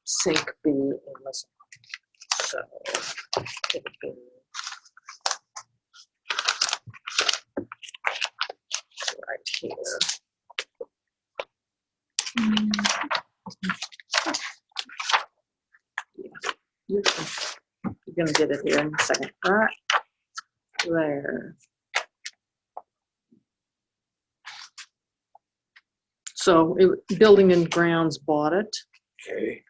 Sync B Amazon. So it'll be right here. Yeah. You're gonna get it here in a second. Right there. So Building and Grounds bought it. Okay.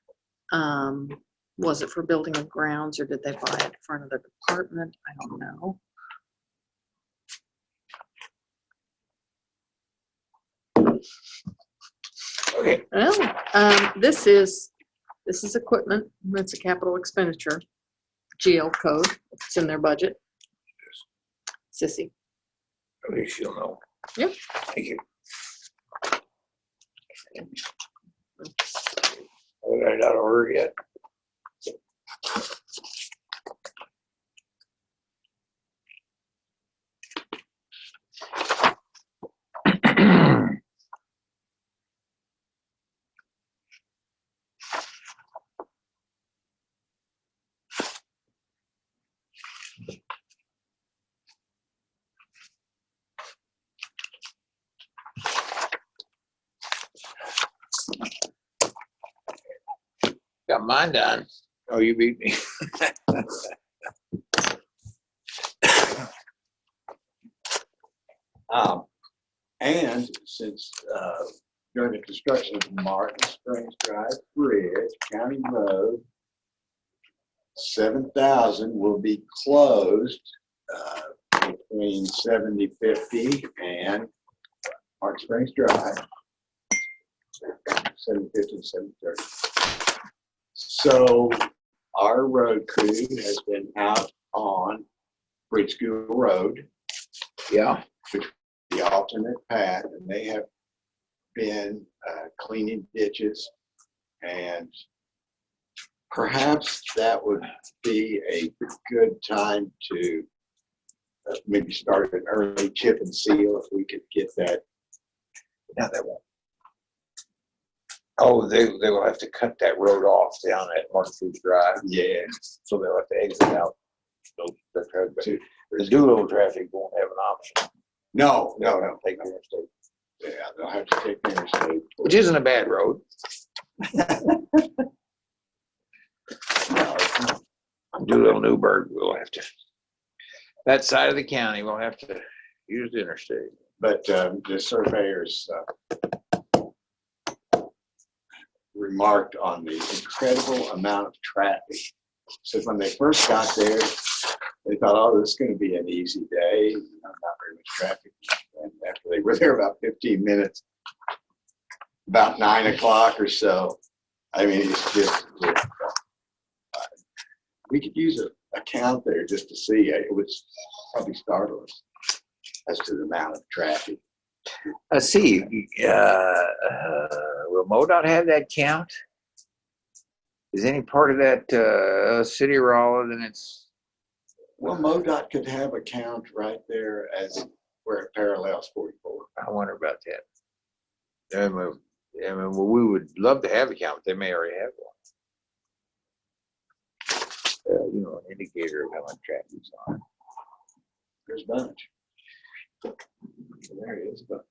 Was it for Building and Grounds or did they buy it for another department? I don't know. Okay. Well, this is This is equipment. It's a capital expenditure. GL code. It's in their budget. Sissy. At least you'll know. Yep. Thank you. I got it out of order yet. Got mine done. Oh, you beat me. And since during the construction of the Martin Springs Drive Bridge, County Road 7000 will be closed between 7050 and Martin Springs Drive, 750 and 730. So our road crew has been out on Bridge School Road, Yeah. the alternate path, and they have been cleaning ditches, and perhaps that would be a good time to maybe start an early chip and seal if we could get that. No, they won't. Oh, they will have to cut that road off down at Martin Foods Drive. Yeah. So they'll have to exit out. The Doolittle traffic won't have an option. No. Take the interstate. Yeah, they'll have to take the interstate. Which isn't a bad road. No, it's not. Doolittle, Newburgh, we'll have to, that side of the county, we'll have to use the interstate. But the surveyors remarked on the incredible amount of traffic. So when they first got there, they thought, oh, this is going to be an easy day, not very much traffic. And after they were there about 15 minutes, about 9 o'clock or so, I mean, it's just, we could use a count there just to see. It would probably startle us as to the amount of traffic. Let's see, will MoDOT have that count? Is any part of that city of Raleigh, then it's, Well, MoDOT could have a count right there as where it parallels 44. I wonder about that. I mean, we would love to have a count, but they may already have one. You know, an indicator of how much traffic's on. There's a bunch. There it is, but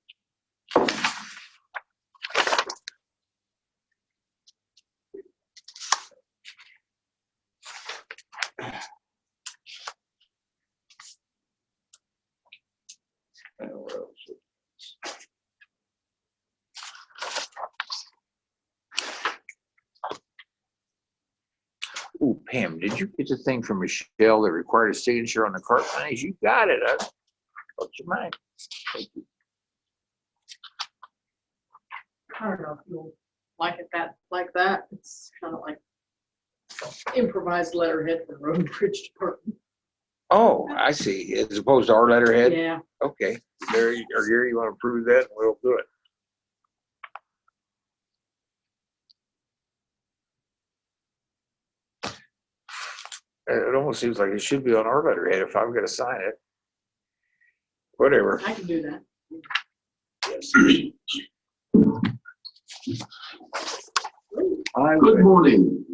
Ooh, Pam, did you get the thing from Michelle that required a signature on the cart monies? You got it. What's your mind? Thank you. I don't know if you'll like it like that. It's kind of like improvised letterhead for road and bridge department. Oh, I see. As opposed to our letterhead? Yeah. Okay. Gary, you want to approve that? We'll do it. It almost seems like it should be on our letterhead if I'm going to sign it. Whatever. I can do that. Good morning.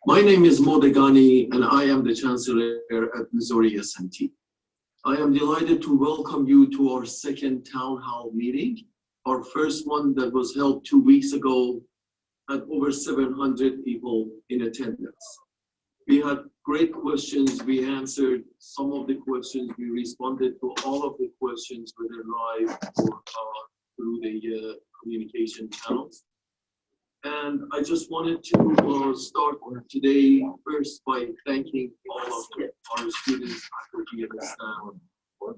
My name is Modegani, and I am the Chancellor at Missouri SMT. I am delighted to welcome you to our second town hall meeting, our first one that was held 2 weeks ago, had over 700 people in attendance. We had great questions. We answered some of the questions. We responded to all of the questions, whether live or through the communication channels. And I just wanted to start today first by thanking all of our students, faculty, and staff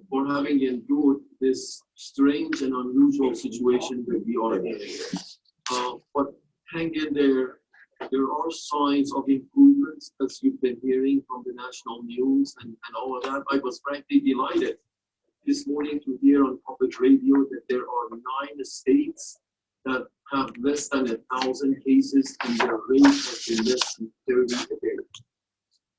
for having endured this strange and unusual situation that we are in. But hang in there. There are signs of improvements, as you've been hearing from the national news and all of that. I was frankly delighted this morning to hear on public radio that there are 9 states that have less than 1,000 cases and their rate has been less than 30 a day.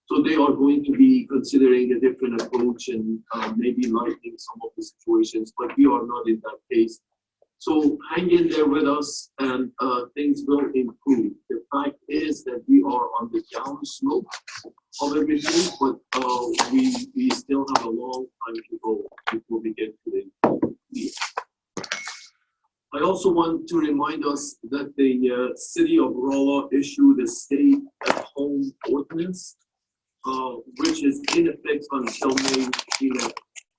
So they are going to be considering a different approach and maybe lightening some of the situations, but we are not in that case. So hang in there with us and things will improve. The fact is that we are on the down slope of everything, but we still have a long time to go before we get to the peak. I also want to remind us that the city of Rolla issued a stay-at-home ordinance, which is in effect until May 11th.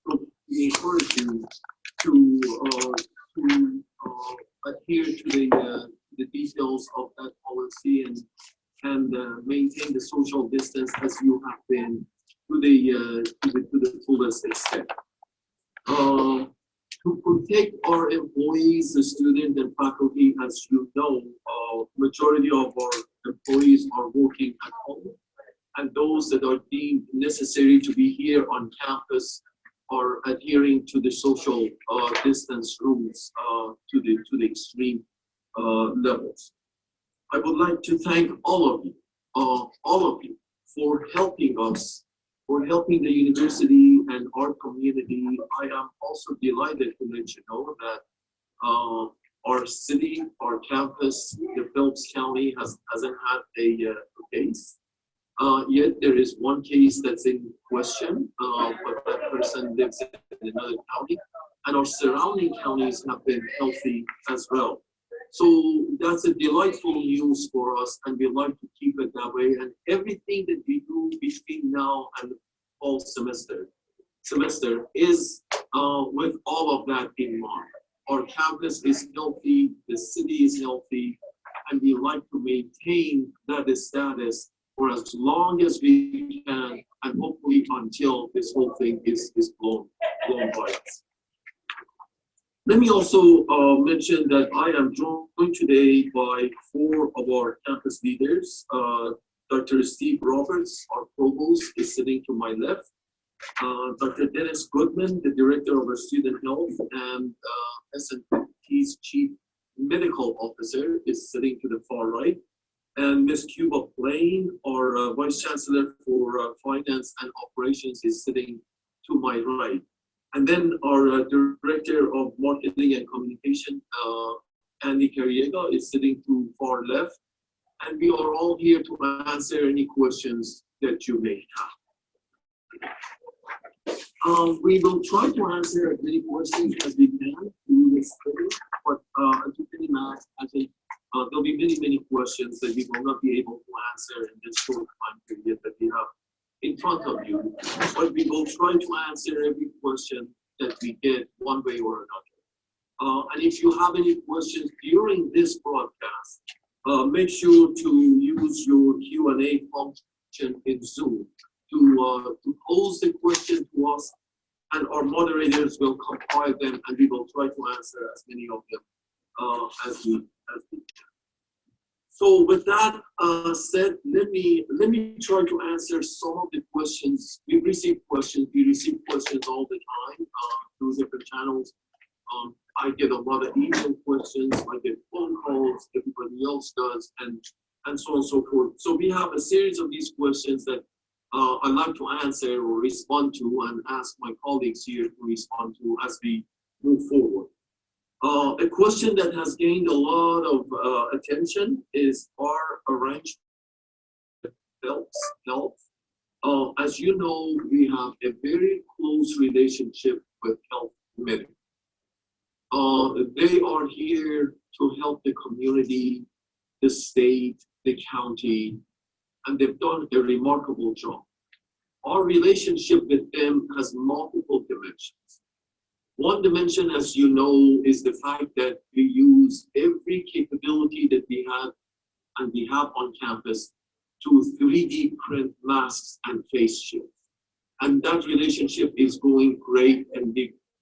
So we encourage you to adhere to the details of that policy and maintain the social distance as you have been to the fullest extent. To protect our employees, the students and faculty, as you know, majority of our employees are working at home, and those that are deemed necessary to be here on campus are adhering to the social distance rules to the extreme levels. I would like to thank all of you for helping us, for helping the university and our community. I am also delighted to let you know that our city, our campus, the Phelps County hasn't had a case. Yet there is one case that's in question, but that person lives in another county, and our surrounding counties have been healthy as well. So that's a delightful news for us, and we like to keep it that way. And everything that we do between now and the fall semester is with all of that in mind. Our campus is healthy, the city is healthy, and we like to maintain that status for as long as we can, and hopefully until this whole thing is blown by us. Let me also mention that I am joined today by 4 of our campus leaders. Dr. Steve Roberts, our provost, is sitting to my left. Dr. Dennis Goodman, the director of our student health, and S&T's chief medical officer, is sitting to the far right. And Ms. Cuba Plain, our Vice Chancellor for Finance and Operations, is sitting to my right. And then our Director of Marketing and Communication, Andy Carriega, is sitting to far left. And we are all here to answer any questions that you may have. We will try to answer as many questions as we can through this study, but as you can imagine, I think there'll be many questions that we will not be able to answer in this short time period that we have in front of you. But we will try to answer every question that we get one way or another. And if you have any questions during this broadcast, make sure to use your Q&A function in Zoom to pose the question to us, and our moderators will compile them, and we will try to answer as many of them as we can. So with that said, let me try to answer some of the questions. We receive questions all the time through different channels. I get a lot of email questions, I get phone calls, everybody else does, and so on and so forth. So we have a series of these questions that I'd like to answer or respond to, and ask my colleagues here to respond to as we move forward. A question that has gained a lot of attention is our arrangement with Phelps Health. As you know, we have a very close relationship with Health Medical. They are here to help the community, the state, the county, and they've done a remarkable job. Our relationship with them has multiple dimensions. One dimension, as you know, is the fact that we use every capability that we have and we have on campus to 3D print masks and face shields. And that relationship is going great, and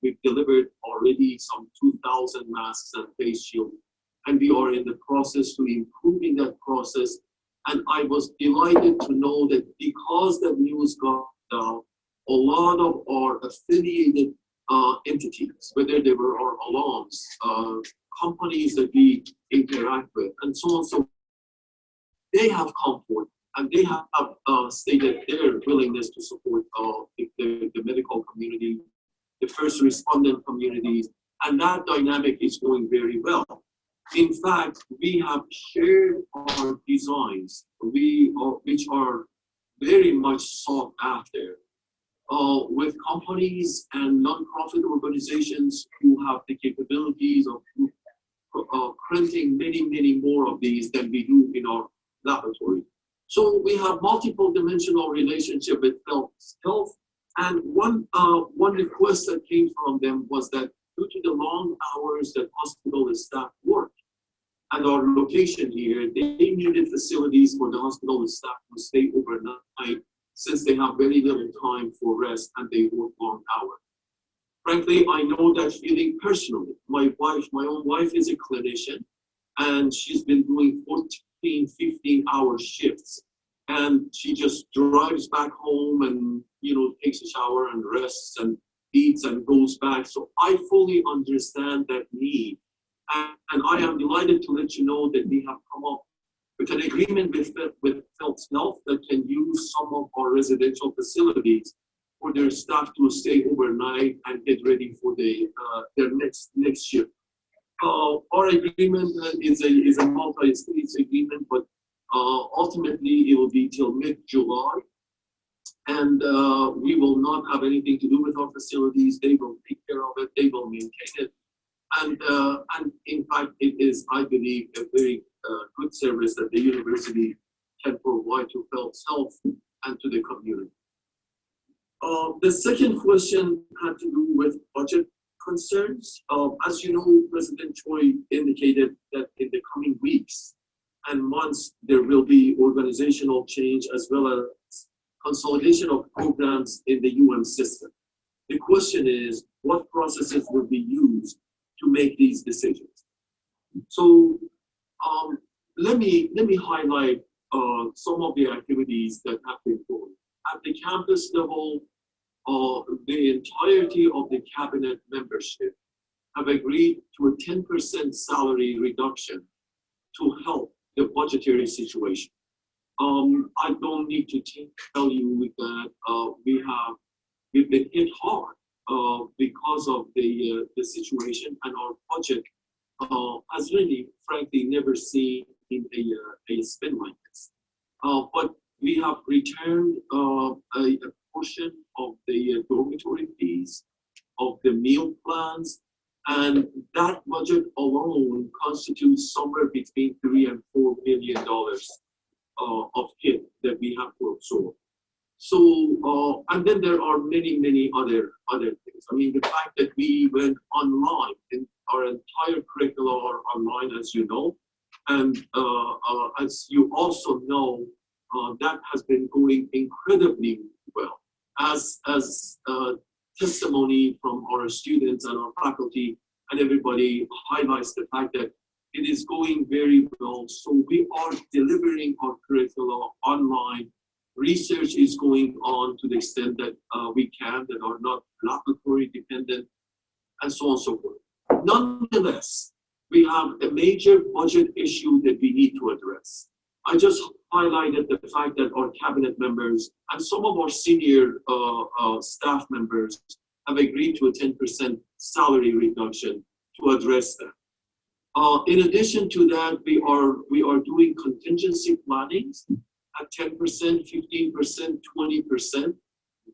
we've delivered already some 2,000 masks and face shields. And we are in the process to improving that process And I was delighted to know that because the news got out, a lot of our affiliated entities, whether they were our alums, companies that we interact with, and so on, so they have come forward and they have stated their willingness to support the medical community, the first respondent communities, and that dynamic is going very well. In fact, we have shared our designs, which are very much sought after, with companies and nonprofit organizations who have the capabilities of printing many more of these than we do in our laboratory. So we have multiple dimensional relationship with Phelps Health, and one request that came from them was that due to the long hours that hospital staff work at our location here, they needed facilities for the hospital staff to stay overnight since they have very little time for rest and they work long hours. Frankly, I know that feeling personally. My own wife is a clinician, and she's been doing 14, 15-hour shifts. And she just drives back home and, takes a shower and rests and eats and goes back. So I fully understand that need. And I am delighted to let you know that we have come up with an agreement with Phelps Health that can use some of our residential facilities for their staff to stay overnight and get ready for their next shift. Our agreement is a multi-state agreement, but ultimately it will be till mid-July, and we will not have anything to do with our facilities. They will take care of it. They will maintain it, and in fact, it is, I believe, a very good service that the university can provide to Phelps Health and to the community. The second question had to do with budget concerns. As you know, President Choi indicated that in the coming weeks and months, there will be organizational change as well as consolidation of programs in the system. The question is, what processes will be used to make these decisions? So let me highlight some of the activities that have been going. At the campus level, the entirety of the cabinet membership have agreed to a 10% salary reduction to help the budgetary situation. I don't need to tell you that we've been hit hard because of the situation, and our budget has really, frankly, never seen a spin like this. But we have returned a portion of the dormitory fees, of the meal plans, and that budget alone constitutes somewhere between $3 and $4 million of hit that we have to absorb. So, and then there are many other things. I mean, the fact that we went online, and our entire curriculum are online, as you know, and as you also know, that has been going incredibly well. As testimony from our students and our faculty and everybody highlights the fact that it is going very well. So we are delivering our curriculum online. Research is going on to the extent that we can, that are not laboratory dependent, and so on and so forth. Nonetheless, we have a major budget issue that we need to address. I just highlighted the fact that our cabinet members and some of our senior staff members have agreed to a 10% salary reduction to address that. In addition to that, we are doing contingency plannings at 10%, 15%, 20%.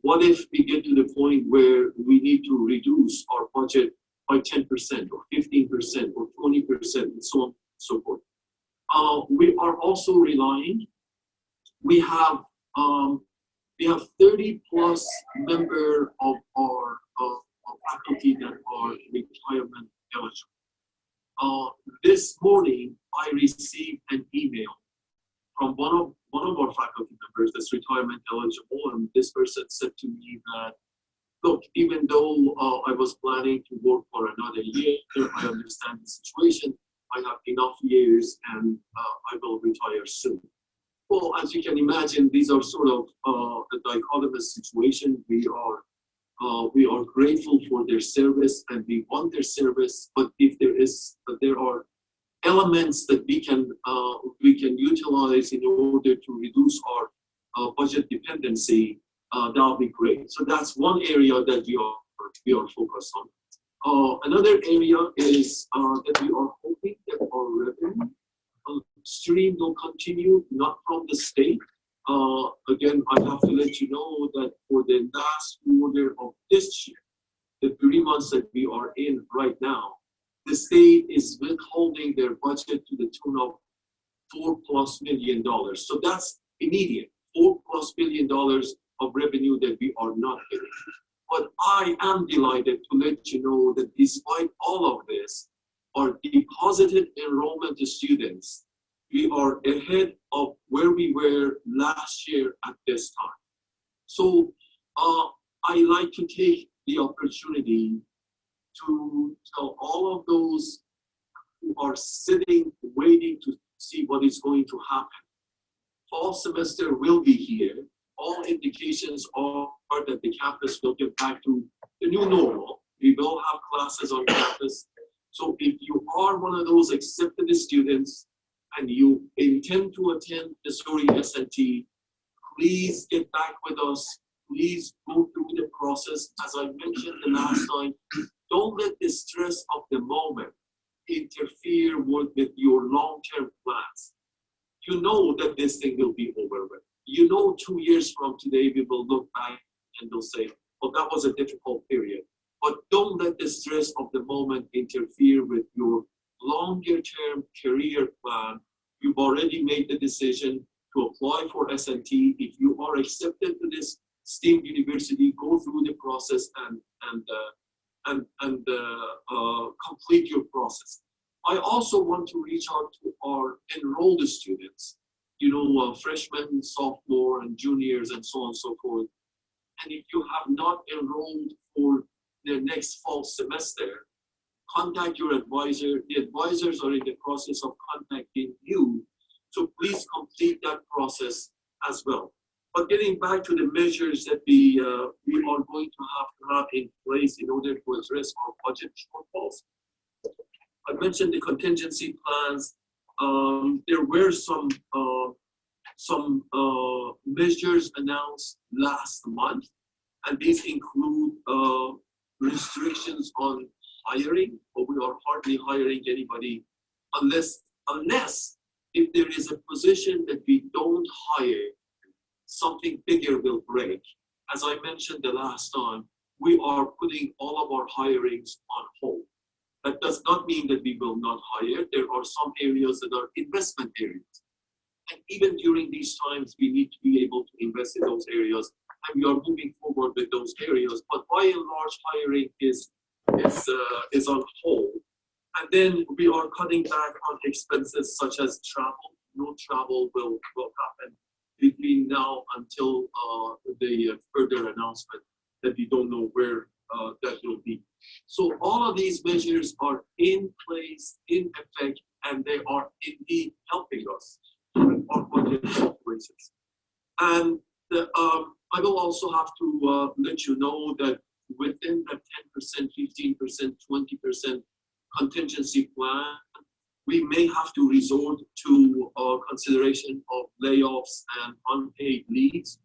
What if we get to the point where we need to reduce our budget by 10% or 15% or 20% and so on and so forth? We are also relying, we have 30 plus member of our faculty that are retirement eligible. This morning, I received an email from one of our faculty members that's retirement eligible, and this person said to me that, look, even though I was planning to work for another year, I understand the situation. I have enough years and I will retire soon. Well, as you can imagine, these are sort of a dichotomous situation. We are grateful for their service and we want their service, but if there are elements that we can utilize in order to reduce our budget dependency, that'll be great. So that's one area that we are focused on. Another area is that we are hoping that our revenue stream will continue, not from the state. Again, I have to let you know that for the last quarter of this year, the 3 months that we are in right now, the state is withholding their budget to the tune of $4+ million. So that's immediate, $4+ million of revenue that we are not getting. But I am delighted to let you know that despite all of this, our deposited enrollment students, we are ahead of where we were last year at this time. So I like to take the opportunity to tell all of those who are sitting, waiting to see what is going to happen. Fall semester will be here. All indications are that the campus will get back to the new normal. We will have classes on campus. So if you are one of those accepted students and you intend to attend the Missouri S&T, please get back with us. Please go through the process. As I mentioned the last time, don't let the stress of the moment interfere with your long-term plans. You know that this thing will be over with. You know 2 years from today, we will look back and they'll say, well, that was a difficult period. But don't let the stress of the moment interfere with your longer-term career plan. You've already made the decision to apply for S&T. If you are accepted to this STEAM university, go through the process and complete your process. I also want to reach out to our enrolled students, freshmen, sophomore, and juniors, and so on and so forth. And if you have not enrolled for the next fall semester, contact your advisor. The advisors are in the process of contacting you. So please complete that process as well. But getting back to the measures that we are going to have in place in order to address our budget shortfalls. I mentioned the contingency plans. There were some measures announced last month, and these include restrictions on hiring, but we are hardly hiring anybody unless if there is a position that we don't hire, something bigger will break. As I mentioned the last time, we are putting all of our hirings on hold. That does not mean that we will not hire. There are some areas that are investment areas. And even during these times, we need to be able to invest in those areas. And we are moving forward with those areas. But by and large, hiring is on hold. And then we are cutting back on expenses such as travel. No travel will happen between now until the further announcement that we don't know where that will be. So all of these measures are in place, in effect, and they are indeed helping us with our budget situations. And I will also have to let you know that within the 10%, 15%, 20% contingency plan, we may have to resort to consideration of layoffs and unpaid leaves,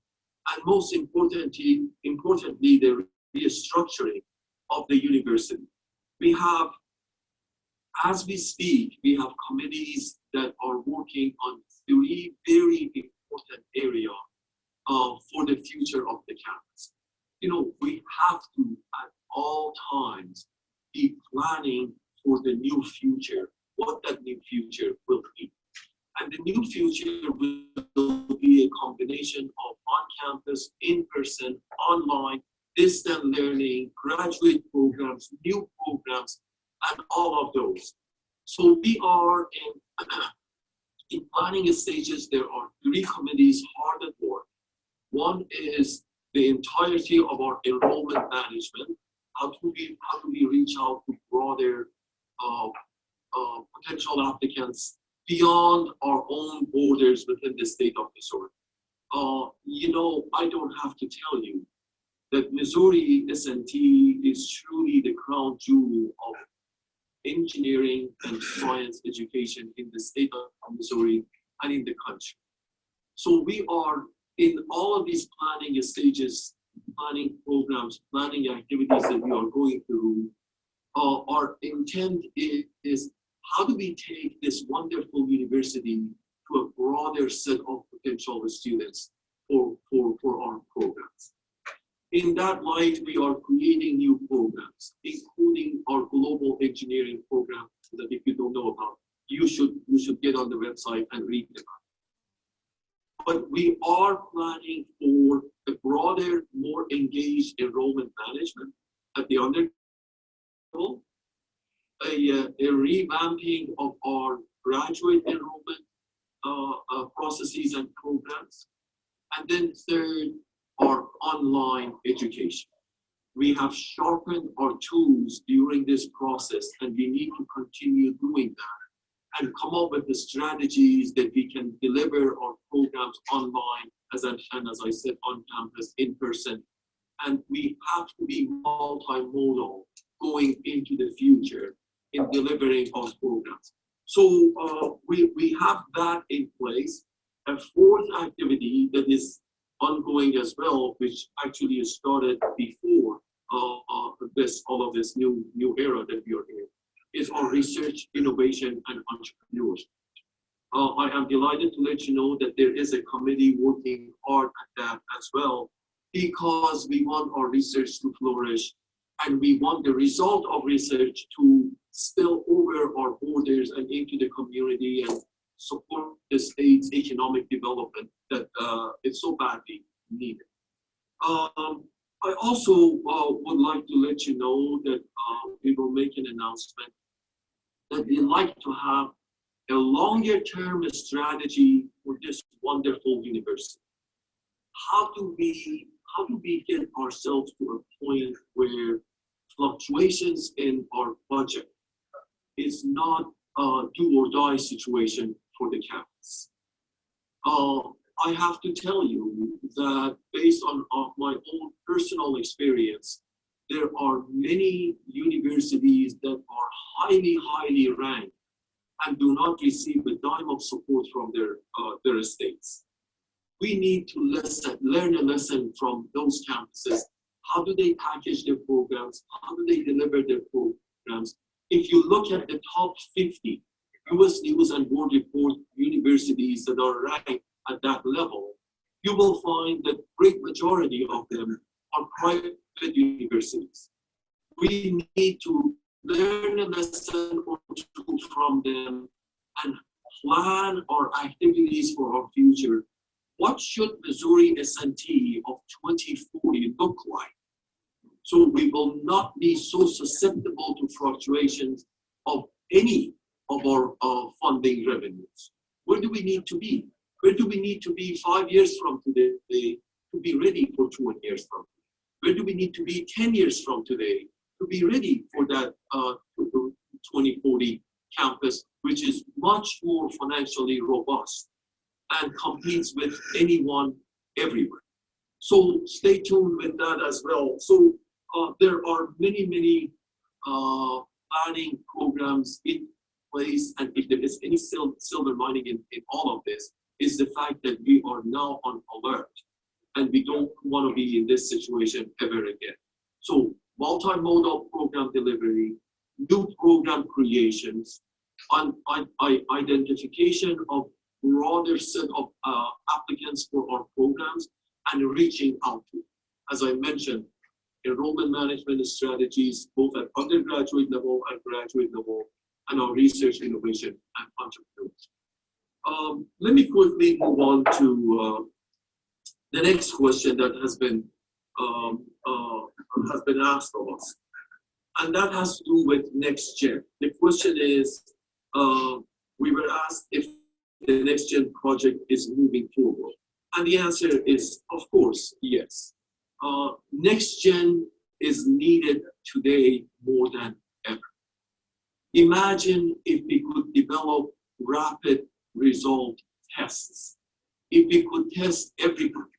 and most importantly, the restructuring of the university. We have, as we speak, we have committees that are working on 3 very important areas for the future of the campus. We have to, at all times, be planning for the new future, what that new future will be. And the new future will be a combination of on-campus, in-person, online, distant learning, graduate programs, new programs, and all of those. So we are in planning stages. There are 3 committees hard at work. One is the entirety of our enrollment management. How do we reach out to broader potential applicants beyond our own borders within the state of Missouri. I don't have to tell you that Missouri S&T is truly the crown jewel of engineering and science education in the state of Missouri and in the country. So we are in all of these planning stages, planning programs, planning activities that we are going through. Our intent is how do we take this wonderful university to a broader set of potential students for our programs. In that light, we are creating new programs, including our global engineering program that if you don't know about, you should get on the website and read about. But we are planning for a broader, more engaged enrollment management at the undergraduate level, a revamping of our graduate enrollment processes and programs, and then third, our online education. We have sharpened our tools during this process, and we need to continue doing that and come up with the strategies that we can deliver our programs online, and as I said, on campus, in person. And we have to be multimodal going into the future in delivering our programs. So we have that in place. A fourth activity that is ongoing as well, which actually started before all of this new era that we are in, is our research, innovation, and entrepreneurship. I am delighted to let you know that there is a committee working hard at that as well, because we want our research to flourish, and we want the result of research to spill over our borders and into the community and support the state's economic development that is so badly needed. I also would like to let you know that we will make an announcement that we'd like to have a longer term strategy for this wonderful university. How do we get ourselves to a point where fluctuations in our budget is not a do or die situation for the campus? I have to tell you that based on my own personal experience, there are many universities that are highly ranked and do not receive a dime of support from their estates. We need to learn a lesson from those campuses. How do they package their programs? How do they deliver their programs? If you look at the top 50 US News and World Report universities that are ranked at that level, you will find that great majority of them are private universities. We need to learn a lesson or two from them and plan our activities for our future. What should Missouri S&T of 2040 look like? So we will not be so susceptible to fluctuations of any of our funding revenues. Where do we need to be? Where do we need to be 5 years from today to be ready for 20 years from today? Where do we need to be 10 years from today to be ready for that 2040 campus, which is much more financially robust and competes with anyone everywhere? So stay tuned with that as well. So there are many planning programs in place, and if there is any silver lining in all of this, is the fact that we are now on alert, and we don't want to be in this situation ever again. So multimodal program delivery, new program creations, identification of broader set of applicants for our programs, and reaching out to, as I mentioned, enrollment management strategies, both at undergraduate level and graduate level, and our research, innovation, and entrepreneurship. Let me quickly move on to the next question that has been asked of us, and that has to do with next gen. The question is, we were asked if the next gen project is moving forward, and the answer is, of course, yes. Next gen is needed today more than ever. Imagine if we could develop rapid result tests. If we could test everybody,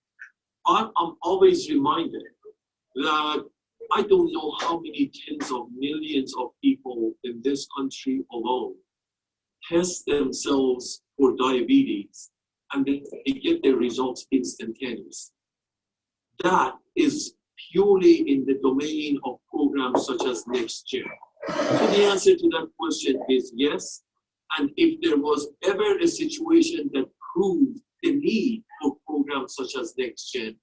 I'm always reminded that I don't know how many tens of millions of people in this country alone test themselves for diabetes and then they get their results instantaneous. That is purely in the domain of programs such as NextGen. So the answer to that question is yes. And if there was ever a situation that proved the need for programs such as NextGen,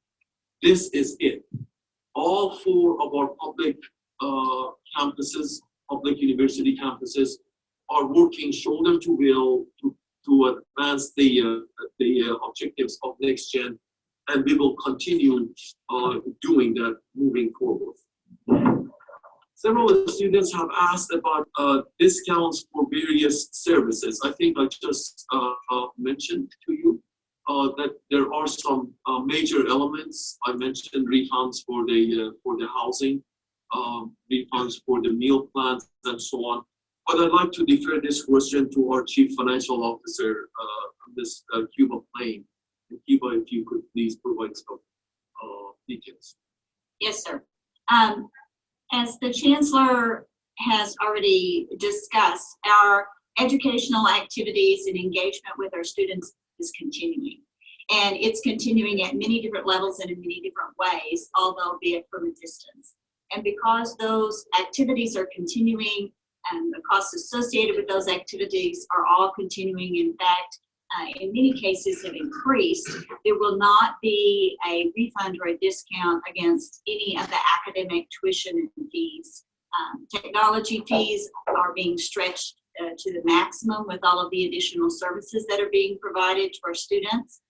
this is it. All 4 of our public campuses, public university campuses, are working shoulder to wheel to advance the objectives of NextGen, and we will continue doing that moving forward. Several of the students have asked about discounts for various services. I think I just mentioned to you that there are some major elements. I mentioned refunds for the housing, refunds for the meal plans, and so on. But I'd like to defer this question to our Chief Financial Officer, Ms. Cuba Plain. Cuba, if you could please provide some details. Yes, sir. As the Chancellor has already discussed, our educational activities and engagement with our students is continuing. And it's continuing at many different levels and in many different ways, although be it from a distance. And because those activities are continuing and the costs associated with those activities are all continuing, in fact, in many cases have increased, there will not be a refund or a discount against any of the academic tuition fees. Technology fees are being stretched to the maximum with all of the additional services that are being provided to our students.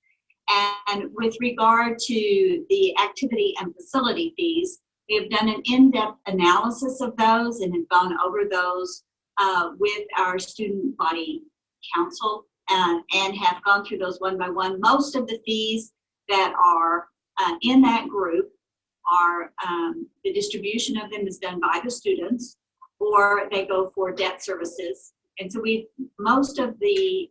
And with regard to the activity and facility fees, we have done an in-depth analysis of those and have gone over those with our student body council and have gone through those one by one. Most of the fees that are in that group are, the distribution of them is done by the students, or they go for debt services. And so most of the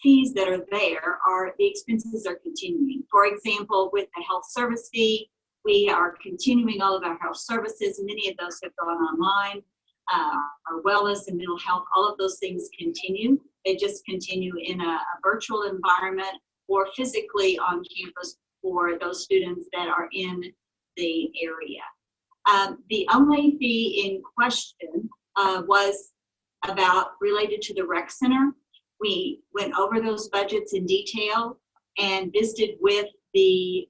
fees that are there are, the expenses are continuing. For example, with the health service fee, we are continuing all of our health services. Many of those have gone online. Our wellness and mental health, all of those things continue. They just continue in a virtual environment or physically on campus for those students that are in the area. The only fee in question was related to the rec center. We went over those budgets in detail and visited with the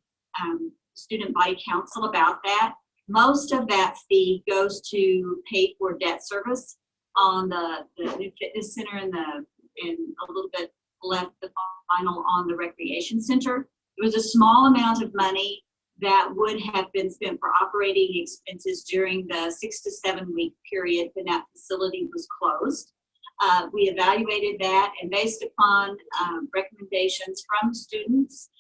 student body council about that. Most of that fee goes to pay for debt service on the new fitness center and a little bit left the final on the recreation center. It was a small amount of money that would have been spent for operating expenses during the 6 to 7 week period when that facility was closed. We evaluated that, and based upon recommendations from students,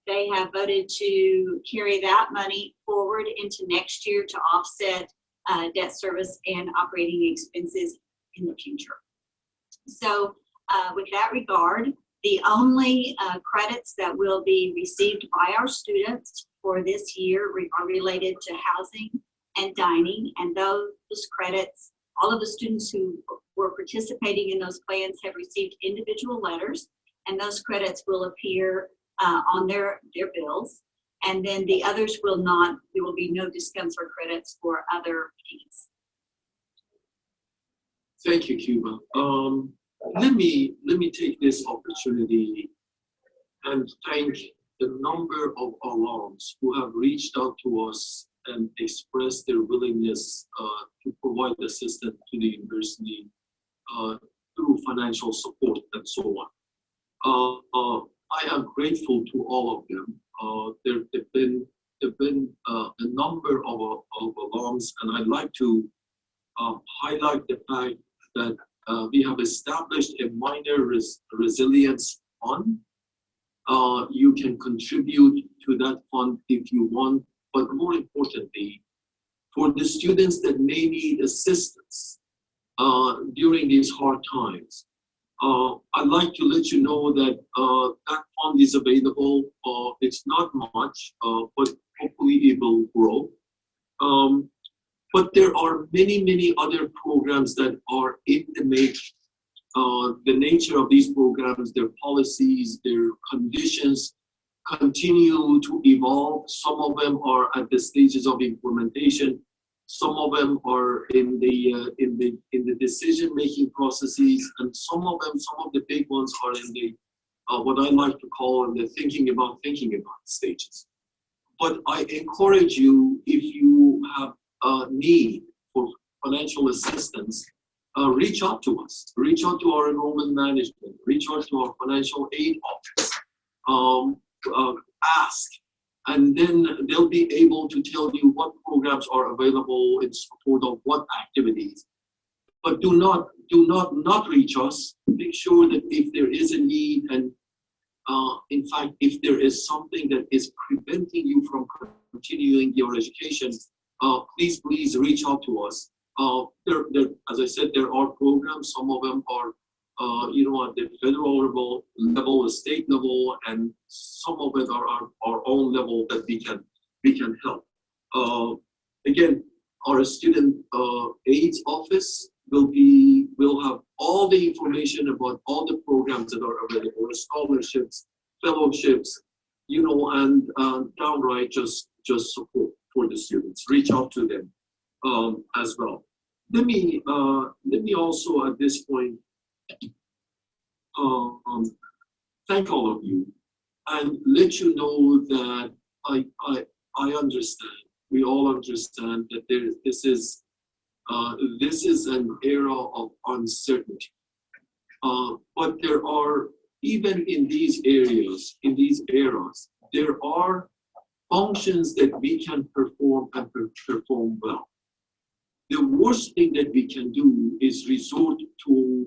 they have voted to carry that money forward into next year to offset debt service and operating expenses in the future. So with that regard, the only credits that will be received by our students for this year are related to housing and dining, and those credits, all of the students who were participating in those plans have received individual letters, and those credits will appear on their bills. And then the others will not, there will be no discounts or credits for other fees. Thank you, Cuba. Let me take this opportunity and thank the number of alums who have reached out to us and expressed their willingness to provide assistance to the university through financial support and so on. I am grateful to all of them. There have been a number of alums, and I'd like to highlight the fact that we have established a minor resilience fund. You can contribute to that fund if you want, but more importantly, for the students that may need assistance during these hard times. I'd like to let you know that that fund is available. It's not much, but hopefully it will grow. But there are many, many other programs that are in the making. The nature of these programs, their policies, their conditions continue to evolve. Some of them are at the stages of implementation. Some of them are in the decision-making processes, and some of the big ones are in the what I like to call the thinking about stages. But I encourage you, if you have a need for financial assistance, reach out to us. Reach out to our enrollment management. Reach out to our financial aid office. Ask, and then they'll be able to tell you what programs are available in support of what activities. But do not reach us. Make sure that if there is a need, and in fact, if there is something that is preventing you from continuing your education, please reach out to us. As I said, there are programs. Some of them are at the federal level, the state level, and some of it are our own level that we can help. Again, our student aids office will have all the information about all the programs that are available, scholarships, fellowships, and downright just support for the students. Reach out to them as well. Let me also at this point thank all of you and let you know that I understand. We all understand that this is an era of uncertainty. But there are, even in these eras, there are functions that we can perform and perform well. The worst thing that we can do is resort to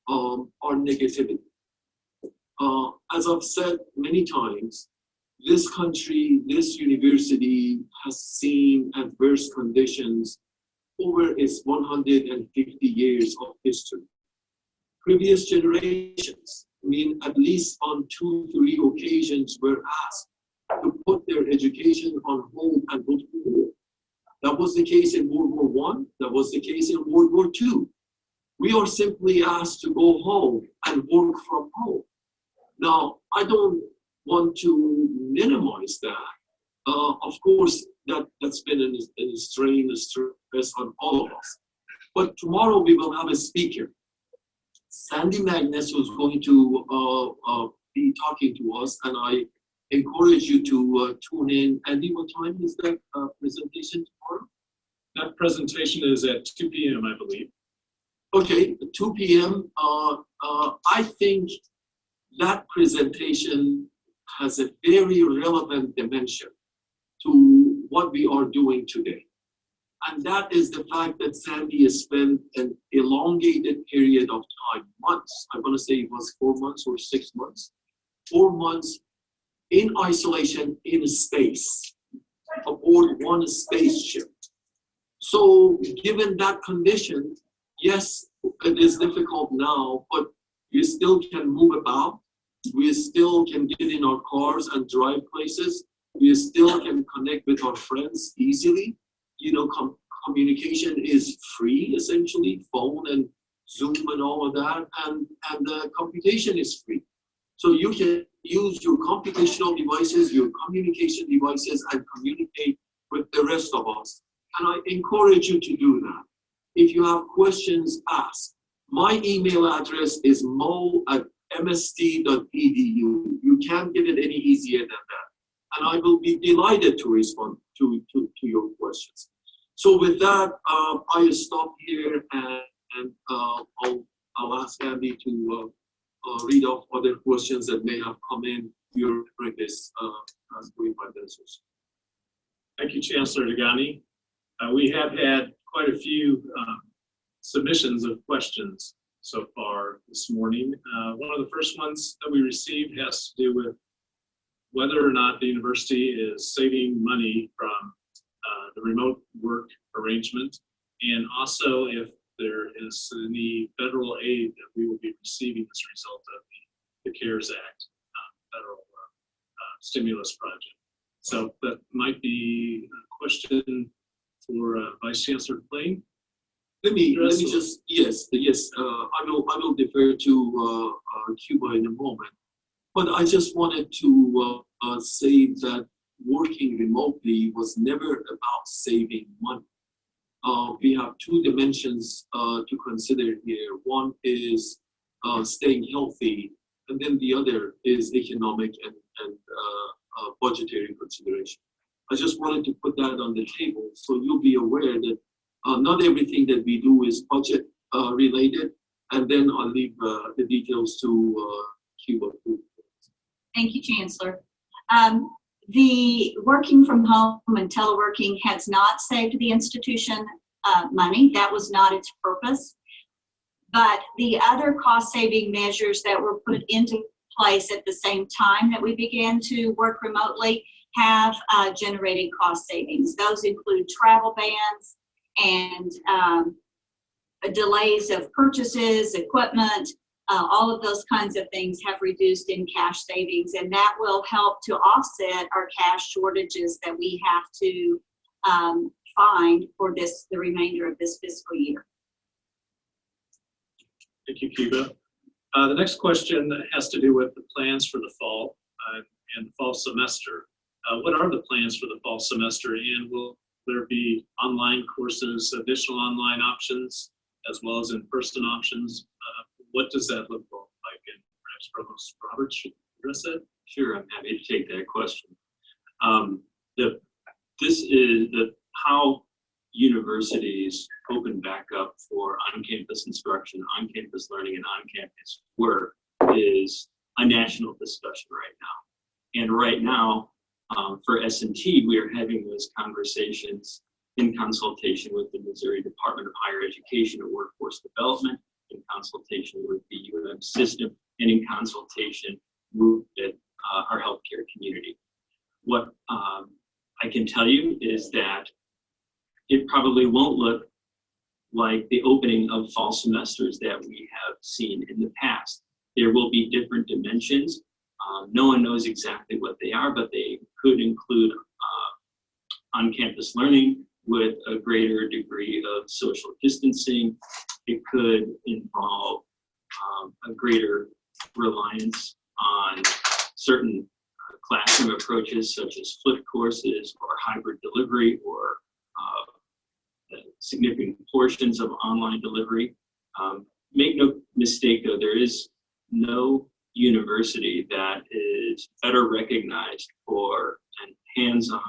our negativity. As I've said many times, this country, this university has seen adverse conditions over its 150 years of history. Previous generations, at least on 2-3 occasions, were asked to put their education on hold and go to war. That was the case in World War I. That was the case in World War II. We are simply asked to go home and work from home. Now, I don't want to minimize that. Of course, that's been a strain, a stress on all of us. But tomorrow we will have a speaker, Sandy Magnus, who's going to be talking to us, and I encourage you to tune in. Andy, what time is that presentation tomorrow? That presentation is at 2 p.m., I believe. Okay, 2 p.m. I think that presentation has a very relevant dimension to what we are doing today. And that is the fact that Sandy has spent an elongated period of time, months, I'm going to say it was 4 months or 6 months, 4 months in isolation in space, aboard one spaceship. So given that condition, yes, it is difficult now, but we still can move about. We still can get in our cars and drive places. We still can connect with our friends easily. Communication is free, essentially, phone and Zoom and all of that, and the computation is free. So you can use your computational devices, your communication devices, and communicate with the rest of us. And I encourage you to do that. If you have questions, ask. My email address is mo@mst.edu. You can't get it any easier than that. And I will be delighted to respond to your questions. So with that, I stop here, and I'll ask Andy to read off other questions that may have come in during this 45 minutes or so. Thank you, Chancellor Degani. We have had quite a few submissions of questions so far this morning. One of the first ones that we received has to do with whether or not the university is saving money from the remote work arrangement, and also if there is any federal aid that we will be receiving as a result of the CARES Act federal stimulus project. So that might be a question for Vice Chancellor Plain. Let me just, yes, I will defer to Cuba in a moment. But I just wanted to say that working remotely was never about saving money. We have two dimensions to consider here. One is staying healthy, and then the other is economic and budgetary consideration. I just wanted to put that on the table so you'll be aware that not everything that we do is budget related, and then I'll leave the details to Cuba. Thank you, Chancellor. The working from home and teleworking has not saved the institution money. That was not its purpose. But the other cost-saving measures that were put into place at the same time that we began to work remotely have generated cost savings. Those include travel bans and delays of purchases, equipment, all of those kinds of things have reduced in cash savings, and that will help to offset our cash shortages that we have to find for the remainder of this fiscal year. Thank you, Cuba. The next question has to do with the plans for the fall and the fall semester. What are the plans for the fall semester, and will there be online courses, additional online options, as well as in-person options? What does that look like? And perhaps Provost Roberts should address that. Sure, I'm happy to take that question. This is how universities open back up for on-campus instruction, on-campus learning, and on-campus work is a national discussion right now. And right now, for S&T, we are having those conversations in consultation with the Missouri Department of Higher Education and Workforce Development, in consultation with the UM system, and in consultation with our healthcare community. What I can tell you is that it probably won't look like the opening of fall semesters that we have seen in the past. There will be different dimensions. No one knows exactly what they are, but they could include on-campus learning with a greater degree of social distancing. It could involve a greater reliance on certain classroom approaches such as flipped courses or hybrid delivery or significant portions of online delivery. Make no mistake though, there is no university that is better recognized for an hands-on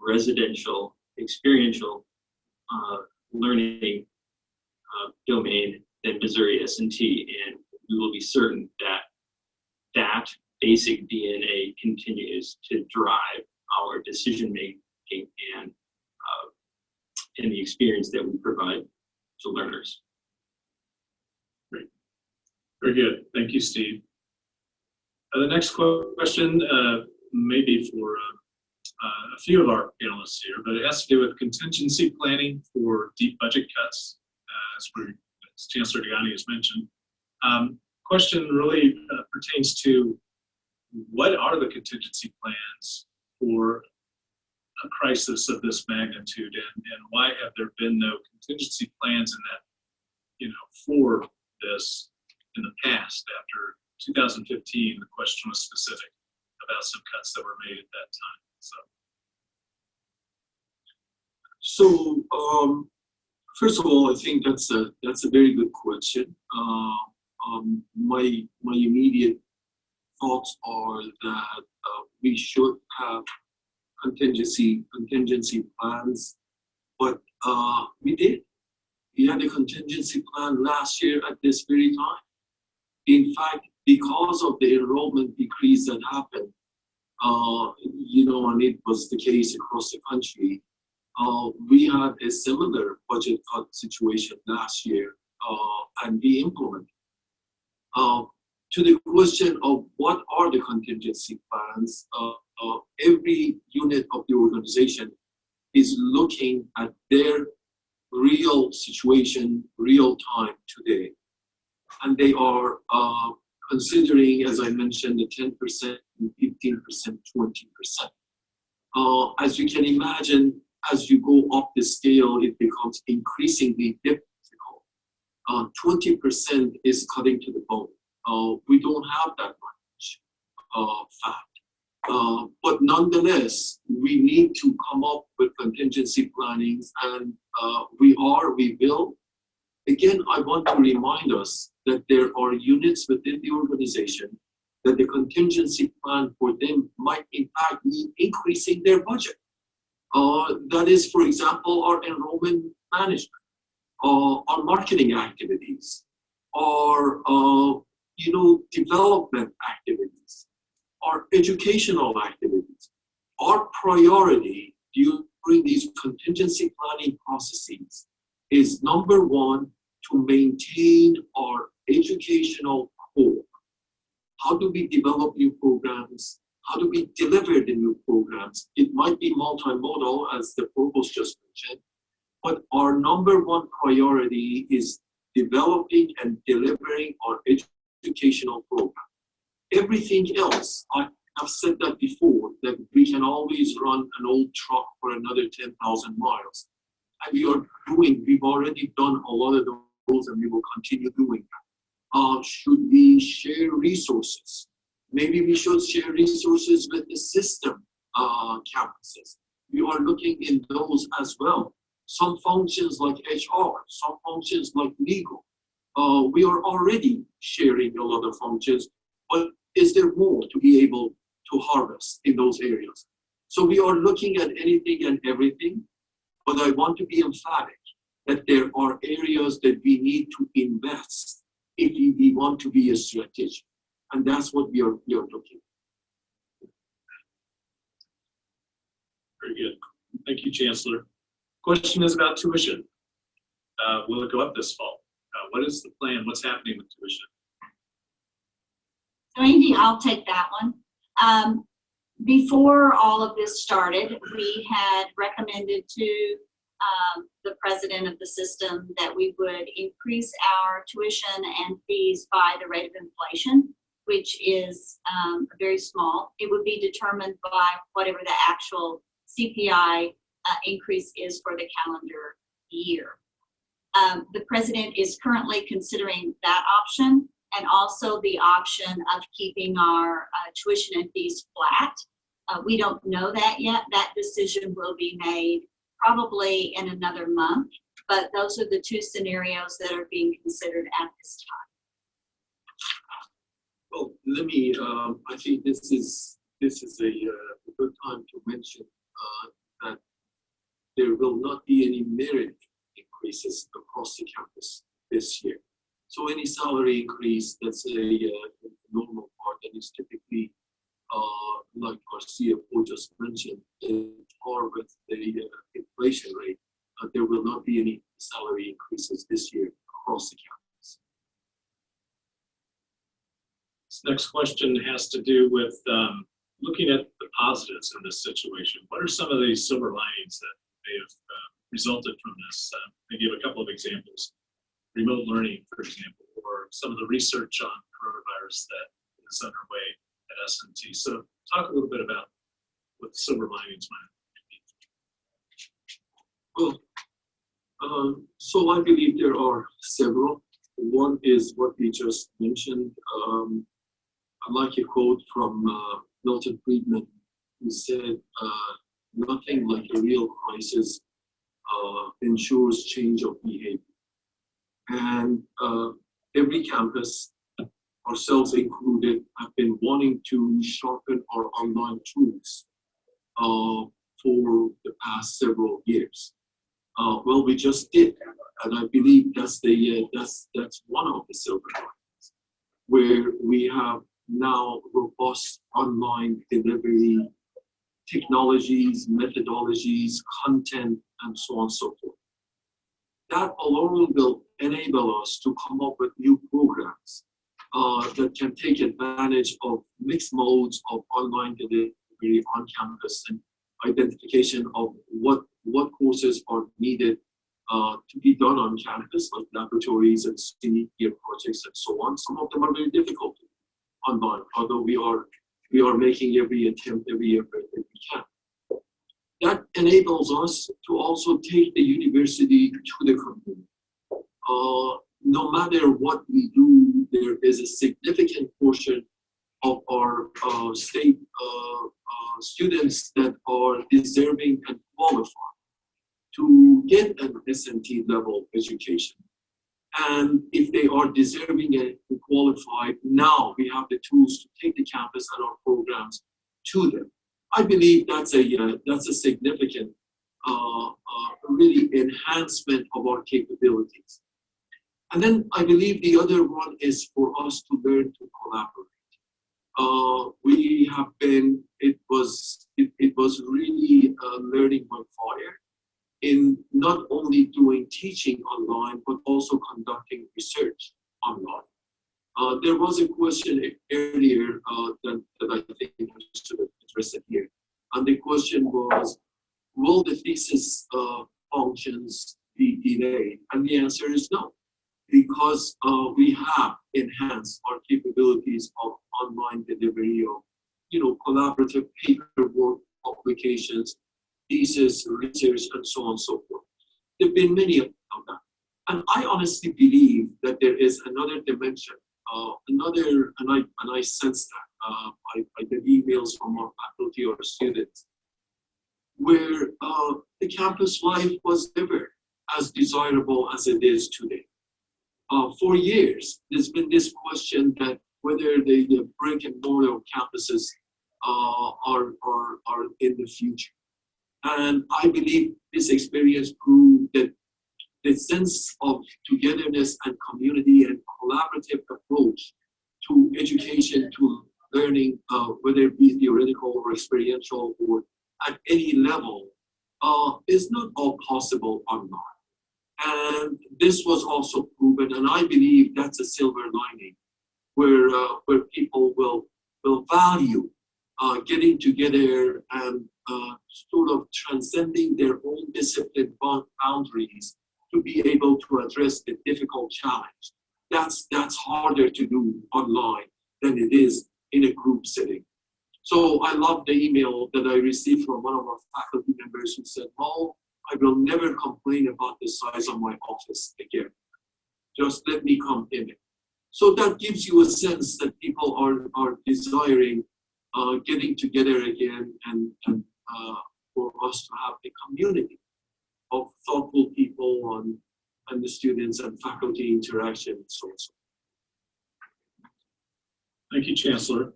residential experiential learning domain than Missouri S&T, and we will be certain that that basic DNA continues to drive our decision making and the experience that we provide to learners. Great. Very good. Thank you, Steve. The next question may be for a few of our panelists here, but it has to do with contingency planning for deep budget cuts, as Chancellor Degani has mentioned. Question really pertains to what are the contingency plans for a crisis of this magnitude, and why have there been no contingency plans in that, for this in the past? After 2015, the question was specific about some cuts that were made at that time. So first of all, I think that's a very good question. My immediate thoughts are that we should have contingency plans, but we did. We had a contingency plan last year at this very time. In fact, because of the enrollment decrease that happened, and it was the case across the country, we had a similar budget cut situation last year, and we implemented. To the question of what are the contingency plans, every unit of the organization is looking at their real situation, real time today. And they are considering, as I mentioned, the 10%, 15%, 20%. As you can imagine, as you go up the scale, it becomes increasingly difficult. 20% is cutting to the bone. We don't have that much fat. But nonetheless, we need to come up with contingency plannings, and we will. Again, I want to remind us that there are units within the organization that the contingency plan for them might in fact mean increasing their budget. That is, for example, our enrollment management, our marketing activities, our development activities, our educational activities. Our priority during these contingency planning processes is, number one, to maintain our educational core. How do we develop new programs? How do we deliver the new programs? It might be multimodal, as the provost just mentioned, but our number one priority is developing and delivering our educational program. Everything else, I have said that before, that we can always run an old truck for another 10,000 miles. And we've already done a lot of those, and we will continue doing that. Should we share resources? Maybe we should share resources with the system campuses. We are looking in those as well. Some functions like HR, some functions like legal. We are already sharing a lot of functions, but is there more to be able to harvest in those areas? So we are looking at anything and everything, but I want to be emphatic that there are areas that we need to invest if we want to be a strategic. And that's what we are looking at. Very good. Thank you, Chancellor. Question is about tuition. Will it go up this fall? What is the plan? What's happening with tuition? So Andy, I'll take that one. Before all of this started, we had recommended to the president of the system that we would increase our tuition and fees by the rate of inflation, which is very small. It would be determined by whatever the actual CPI increase is for the calendar year. The president is currently considering that option, and also the option of keeping our tuition and fees flat. We don't know that yet. That decision will be made probably in another month, but those are the two scenarios that are being considered at this time. Well, let me, I think this is a good time to mention that there will not be any merit increases across the campus this year. So any salary increase, that's a normal part that is typically, like our CFO just mentioned, or with the inflation rate, there will not be any salary increases this year across the campus. This next question has to do with looking at the positives in this situation. What are some of the silver linings that may have resulted from this? I give a couple of examples. Remote learning, for example, or some of the research on coronavirus that is underway at S&T. So talk a little bit about what the silver linings might be. Well, so I believe there are several. One is what we just mentioned. I like a quote from Milton Friedman, who said, nothing like a real crisis ensures change of behavior. And every campus, ourselves included, have been wanting to sharpen our online tools for the past several years. Well, we just did, and I believe that's one of the silver linings, where we have now robust online delivery technologies, methodologies, content, and so on and so forth. That alone will enable us to come up with new programs that can take advantage of mixed modes of online delivery on campus and identification of what courses are needed to be done on campus, like laboratories and senior projects and so on. Some of them are very difficult online, although we are making every attempt, every effort that we can. That enables us to also take the university to the community. No matter what we do, there is a significant portion of our state students that are deserving and qualified to get an SMT level education. And if they are deserving and qualified, now we have the tools to take the campus and our programs to them. I believe that's a significant, really enhancement of our capabilities. And then I believe the other one is for us to learn to collaborate. We have been, it was really learning by fire in not only doing teaching online, but also conducting research online. There was a question earlier that I think I should have addressed it here. And the question was, will the thesis functions be delayed? And the answer is no, because we have enhanced our capabilities of online delivery of, collaborative paperwork, publications, thesis, research, and so on and so forth. There have been many of that. And I honestly believe that there is another dimension, and I sense that. I get emails from our faculty or students where the campus life was never as desirable as it is today. For years, there's been this question that whether the brick and mortar campuses are in the future. And I believe this experience proved that the sense of togetherness and community and collaborative approach to education, to learning, whether it be theoretical or experiential or at any level, is not all possible online. And this was also proven, and I believe that's a silver lining, where people will value getting together and sort of transcending their own discipline boundaries to be able to address the difficult challenge. That's harder to do online than it is in a group setting. So I love the email that I received from one of our faculty members who said, "Oh, I will never complain about the size of my office again. Just let me come in it." So that gives you a sense that people are desiring getting together again and for us to have a community of thoughtful people and the students and faculty interaction and so on. Thank you, Chancellor.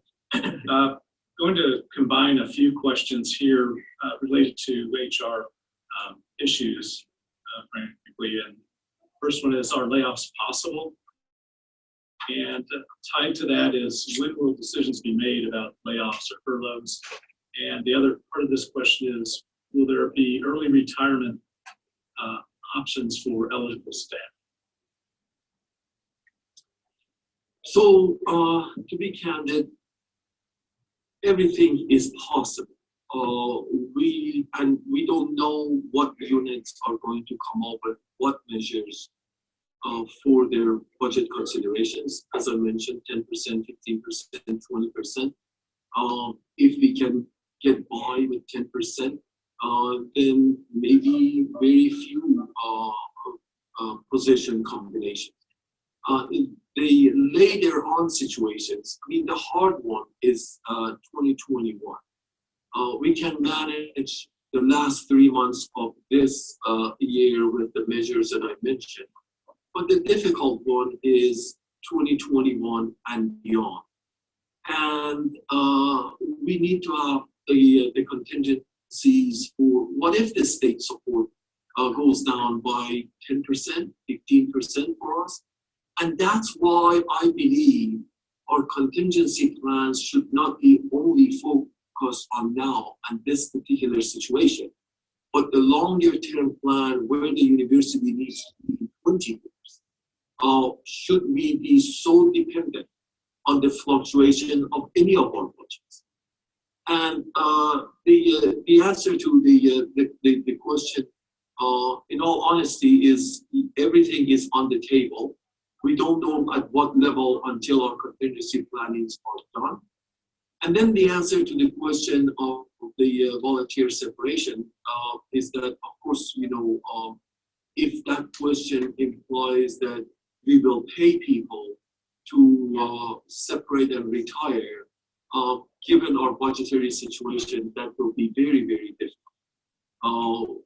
Going to combine a few questions here related to HR issues, frankly. And first one is, are layoffs possible? And tied to that is, when will decisions be made about layoffs or furloughs? And the other part of this question is, will there be early retirement options for eligible staff? So to be candid, everything is possible. We don't know what units are going to come up with what measures for their budget considerations. As I mentioned, 10%, 15%, 20%. If we can get by with 10%, then maybe very few position combinations. The later on situations, I mean, the hard one is 2021. We can manage the last 3 months of this year with the measures that I mentioned. But the difficult one is 2021 and beyond. And we need to have the contingencies for what if the state support goes down by 10%, 15% for us. And that's why I believe our contingency plans should not be only focused on now and this particular situation, but the longer term plan where the university needs to be in 20 years. Should we be so dependent on the fluctuation of any of our budgets? And the answer to the question in all honesty, is everything is on the table. We don't know at what level until our contingency plannings are done. And then the answer to the question of the volunteer separation is that, of course, if that question implies that we will pay people to separate and retire, given our budgetary situation, that will be very, very difficult.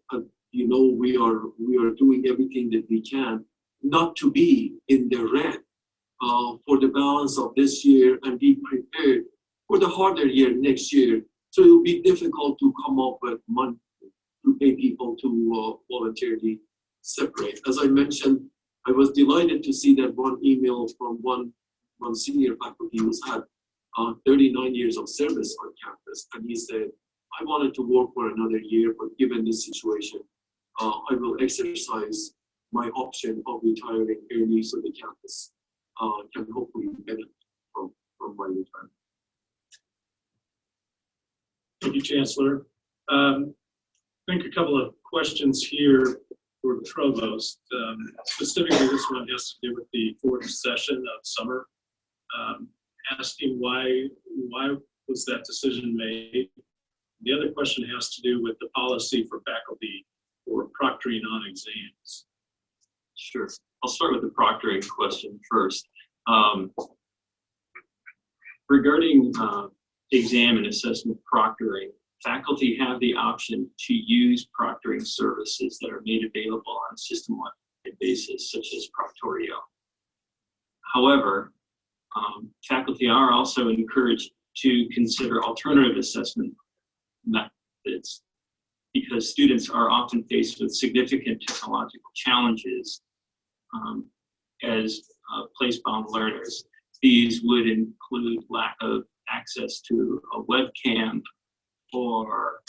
We are doing everything that we can not to be in the red for the balance of this year and be prepared for the harder year next year. So it will be difficult to come up with money to pay people to voluntarily separate. As I mentioned, I was delighted to see that one email from one senior faculty who's had 39 years of service on campus, and he said, I wanted to work for another year, but given this situation, I will exercise my option of retiring early so the campus can hopefully benefit from my retirement. Thank you, Chancellor. I think a couple of questions here for the provost. Specifically, this one has to do with the fourth session of summer. Asking why was that decision made? The other question has to do with the policy for faculty for proctoring on exams. Sure. I'll start with the proctoring question first. Regarding exam and assessment proctoring, faculty have the option to use proctoring services that are made available on a system-wide basis, such as Proctorio. However, faculty are also encouraged to consider alternative assessment methods because students are often faced with significant technological challenges as place-bound learners. These would include lack of access to a webcam or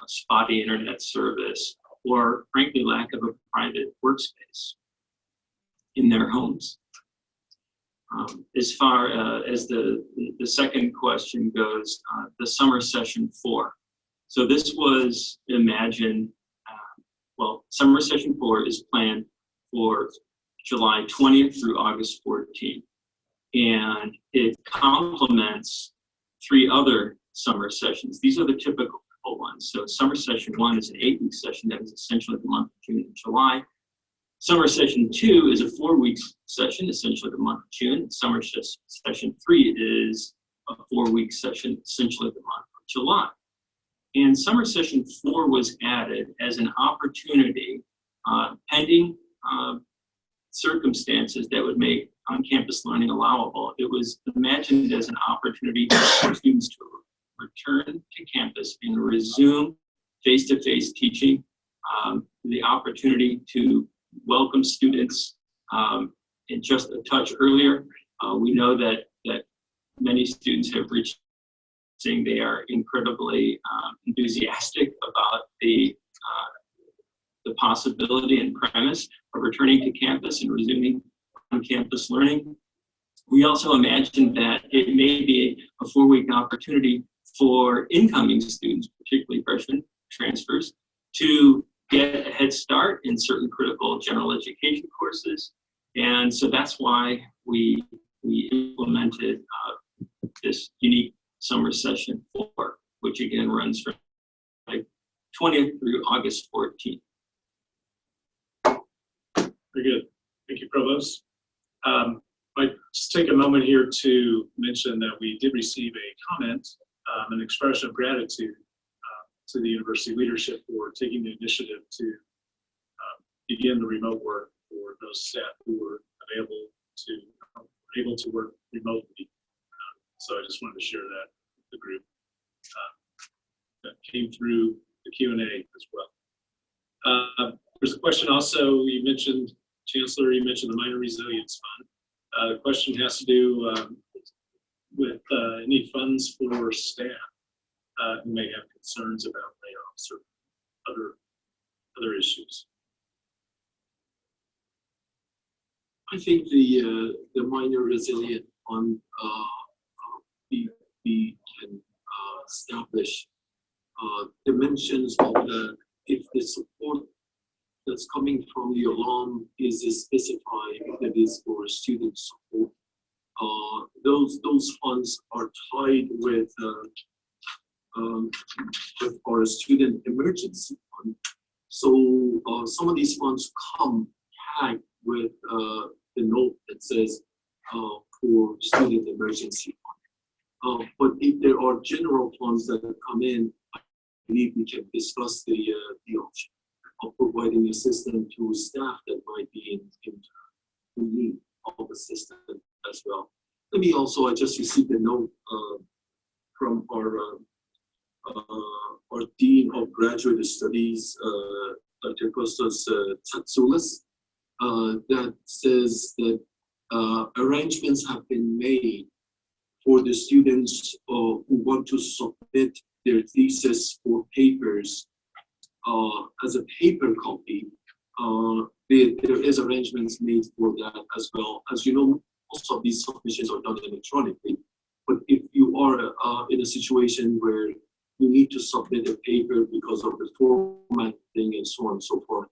spotty internet service, or frankly, lack of a private workspace in their homes. As far as the second question goes, the summer session 4. So this was imagined, summer session 4 is planned for July 20th through August 14th. And it complements 3 other summer sessions. These are the typical ones. So summer session 1 is an 8-week session that is essentially the month of June and July. Summer session 2 is a 4-week session, essentially the month of June. Summer session 3 is a 4-week session, essentially the month of July. And summer session 4 was added as an opportunity, pending circumstances that would make on-campus learning allowable. It was imagined as an opportunity for students to return to campus and resume face-to-face teaching, the opportunity to welcome students. And just a touch earlier, we know that many students have reached saying they are incredibly enthusiastic about the possibility and premise of returning to campus and resuming on-campus learning. We also imagined that it may be a 4-week opportunity for incoming students, particularly freshman transfers, to get a head start in certain critical general education courses. And so that's why we implemented this unique summer session 4, which again runs from 20th through August 14th. Very good. Thank you, Provost. I'd just take a moment here to mention that we did receive a comment, an expression of gratitude to the university leadership for taking the initiative to begin the remote work for those staff who were able to work remotely. So I just wanted to share that with the group. That came through the Q&A as well. There's a question also, you mentioned, Chancellor, you mentioned the Minor Resilience Fund. The question has to do with any funds for staff who may have concerns about layoffs or other issues. I think the Minor Resilient Fund, we can establish dimensions of if the support that's coming from the alum is specified that is for student support. Those funds are tied with our student emergency fund. So some of these funds come tagged with the note that says for student emergency fund. But if there are general funds that come in, I believe we can discuss the option of providing assistance to staff that might be in need of assistance as well. Let me also, I just received a note from our Dean of Graduate Studies, Dr. Kostas Tatsoulis, that says that arrangements have been made for the students who want to submit their thesis or papers as a paper copy. There is arrangements made for that as well. As you know, most of these submissions are done electronically. But if you are in a situation where you need to submit a paper because of the formatting and so on and so forth,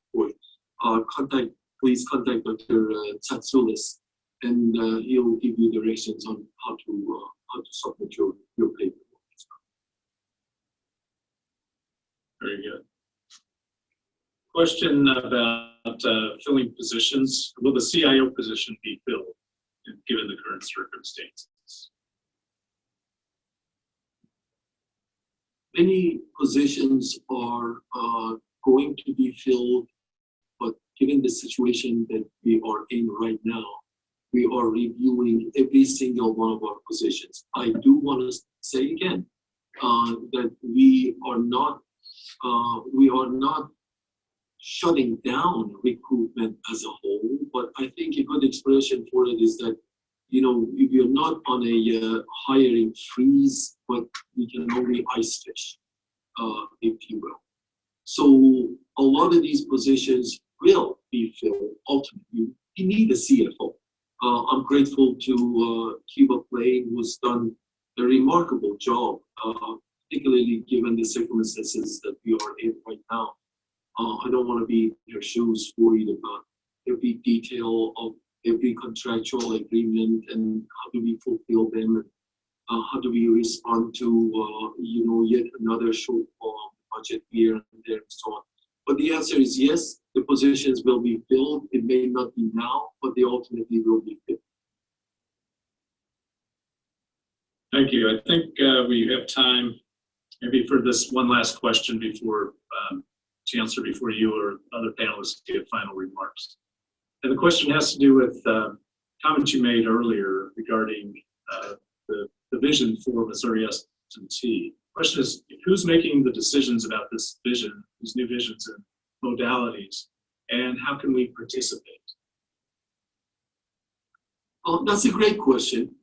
please contact Dr. Tatsoulis, and he'll give you directions on how to submit your paper. Very good. Question about filling positions. Will the CIO position be filled given the current circumstances? Many positions are going to be filled, but given the situation that we are in right now, we are reviewing every single one of our positions. I do want to say again that we are not shutting down recruitment as a whole, but I think a good expression for it is that, we are not on a hiring freeze, but we can only ice fish, if you will. So a lot of these positions will be filled ultimately. You need a CFO. I'm grateful to Cuba Plain, who's done a remarkable job, particularly given the circumstances that we are in right now. I don't want to be in your shoes worried about every detail of every contractual agreement and how do we fulfill them, and how do we respond to yet another shortfall budget here and there and so on. But the answer is yes, the positions will be filled. It may not be now, but they ultimately will be filled. Thank you. I think we have time maybe for this one last question before Chancellor, before you or other panelists give final remarks. And the question has to do with comments you made earlier regarding the vision for Missouri S&T. The question is, who's making the decisions about this vision, these new visions and modalities, and how can we participate? That's a great question.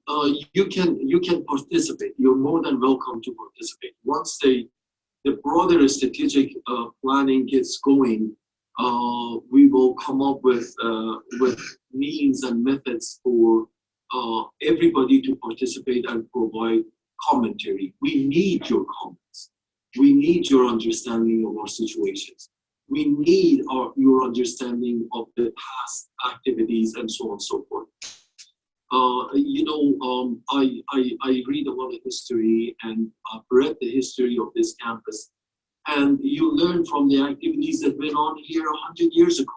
You can participate. You're more than welcome to participate. Once the broader strategic planning gets going, we will come up with means and methods for everybody to participate and provide commentary. We need your comments. We need your understanding of our situations. We need your understanding of the past activities and so on and so forth. I read a lot of history, and I've read the history of this campus, and you learn from the activities that went on here 100 years ago.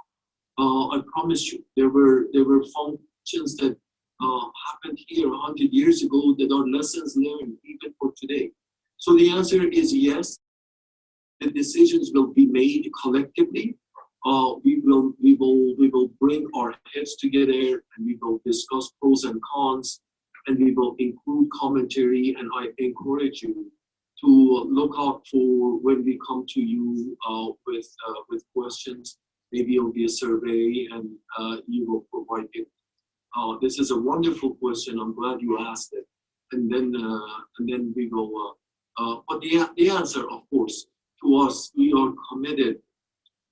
I promise you, there were functions that happened here 100 years ago that are lessons learned even for today. So the answer is yes. The decisions will be made collectively. We will bring our heads together, and we will discuss pros and cons, and we will include commentary. And I encourage you to look out for when we come to you with questions. Maybe it'll be a survey, and you will provide it. This is a wonderful question. I'm glad you asked it. And then we will. But the answer, of course, to us, we are committed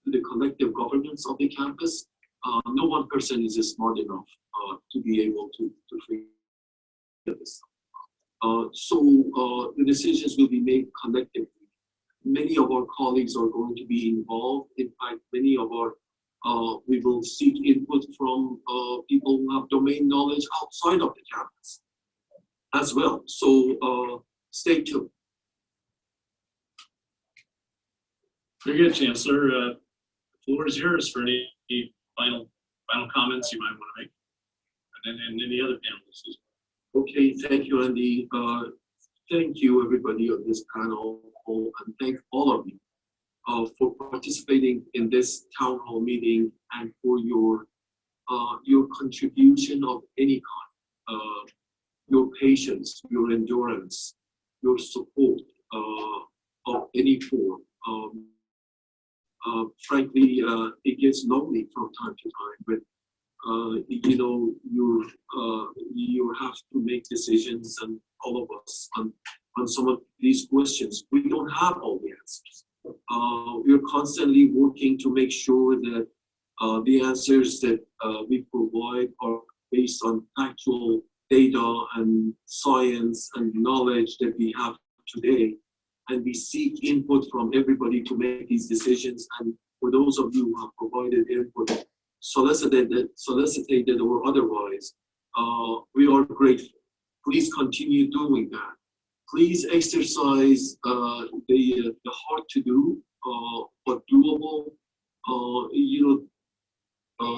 to the collective governance of the campus. No one person is smart enough to be able to figure this. So the decisions will be made collectively. Many of our colleagues are going to be involved. In fact, many of our We will seek input from people who have domain knowledge outside of the campus as well. So stay tuned. Very good, Chancellor. The floor is yours for any final comments you might want to make. And any other panelists. Okay, thank you, Andy. Thank you, everybody on this panel, and thank all of you for participating in this town hall meeting and for your contribution of any kind, your patience, your endurance, your support of any form. Frankly, it gets lonely from time to time, but you know, you have to make decisions, and all of us on some of these questions, we don't have all the answers. We're constantly working to make sure that the answers that we provide are based on actual data and science and knowledge that we have today. And we seek input from everybody to make these decisions. And for those of you who have provided input, solicited or otherwise, we are grateful. Please continue doing that. Please exercise the hard to do but doable,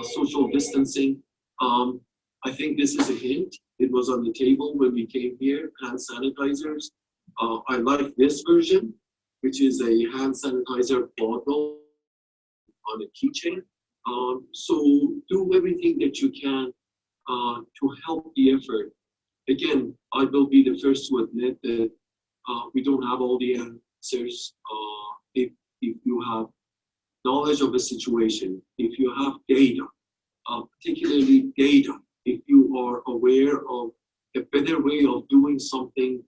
social distancing. I think this is a hint. It was on the table when we came here, hand sanitizers. I like this version, which is a hand sanitizer bottle on a keychain. So do everything that you can to help the effort. Again, I will be the first to admit that we don't have all the answers. If you have knowledge of a situation, if you have data, particularly data, if you are aware of a better way of doing something,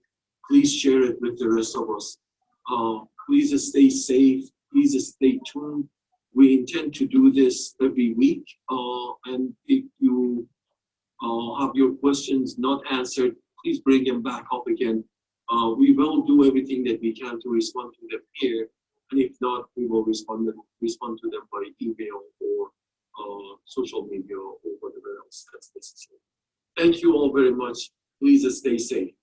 please share it with the rest of us. Please stay safe. Please stay tuned. We intend to do this every week. And if you have your questions not answered, please bring them back up again. We will do everything that we can to respond to them here. And if not, we will respond to them by email or social media or whatever else that's necessary. Thank you all very much. Please stay safe.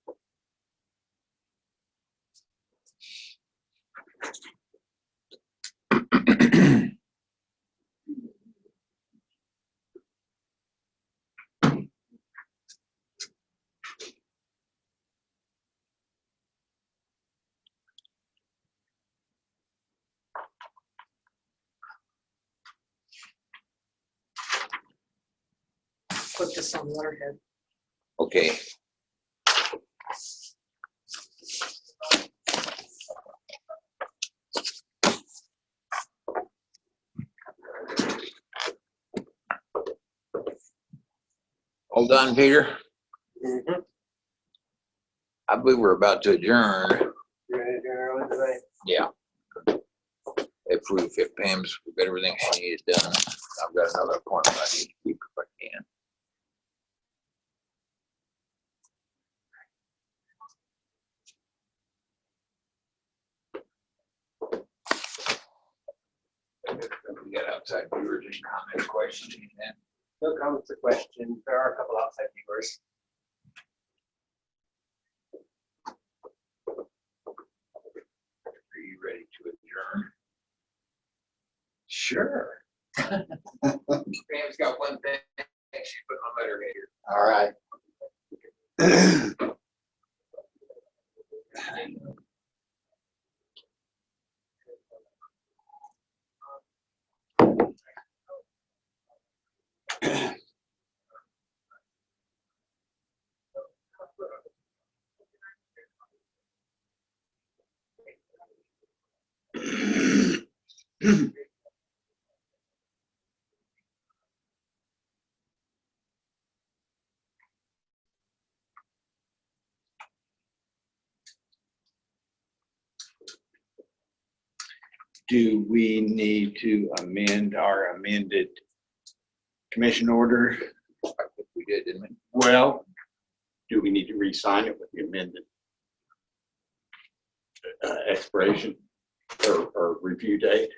Put this on letterhead. Okay. All done, Peter? Mm-hmm. I believe we're about to adjourn. You're gonna do it early today? Yeah. If Pam's got everything she needed done, I've got another appointment I need to keep if I can. We got outside viewers, any comments, questions, anything? No comments or questions. There are a couple outside viewers. Are you ready to adjourn? Sure. Pam's got one thing she put on letterhead here. All right. Do we need to amend our amended commission order? I think we did, didn't we? Well, do we need to re-sign it with the amended expiration or review date?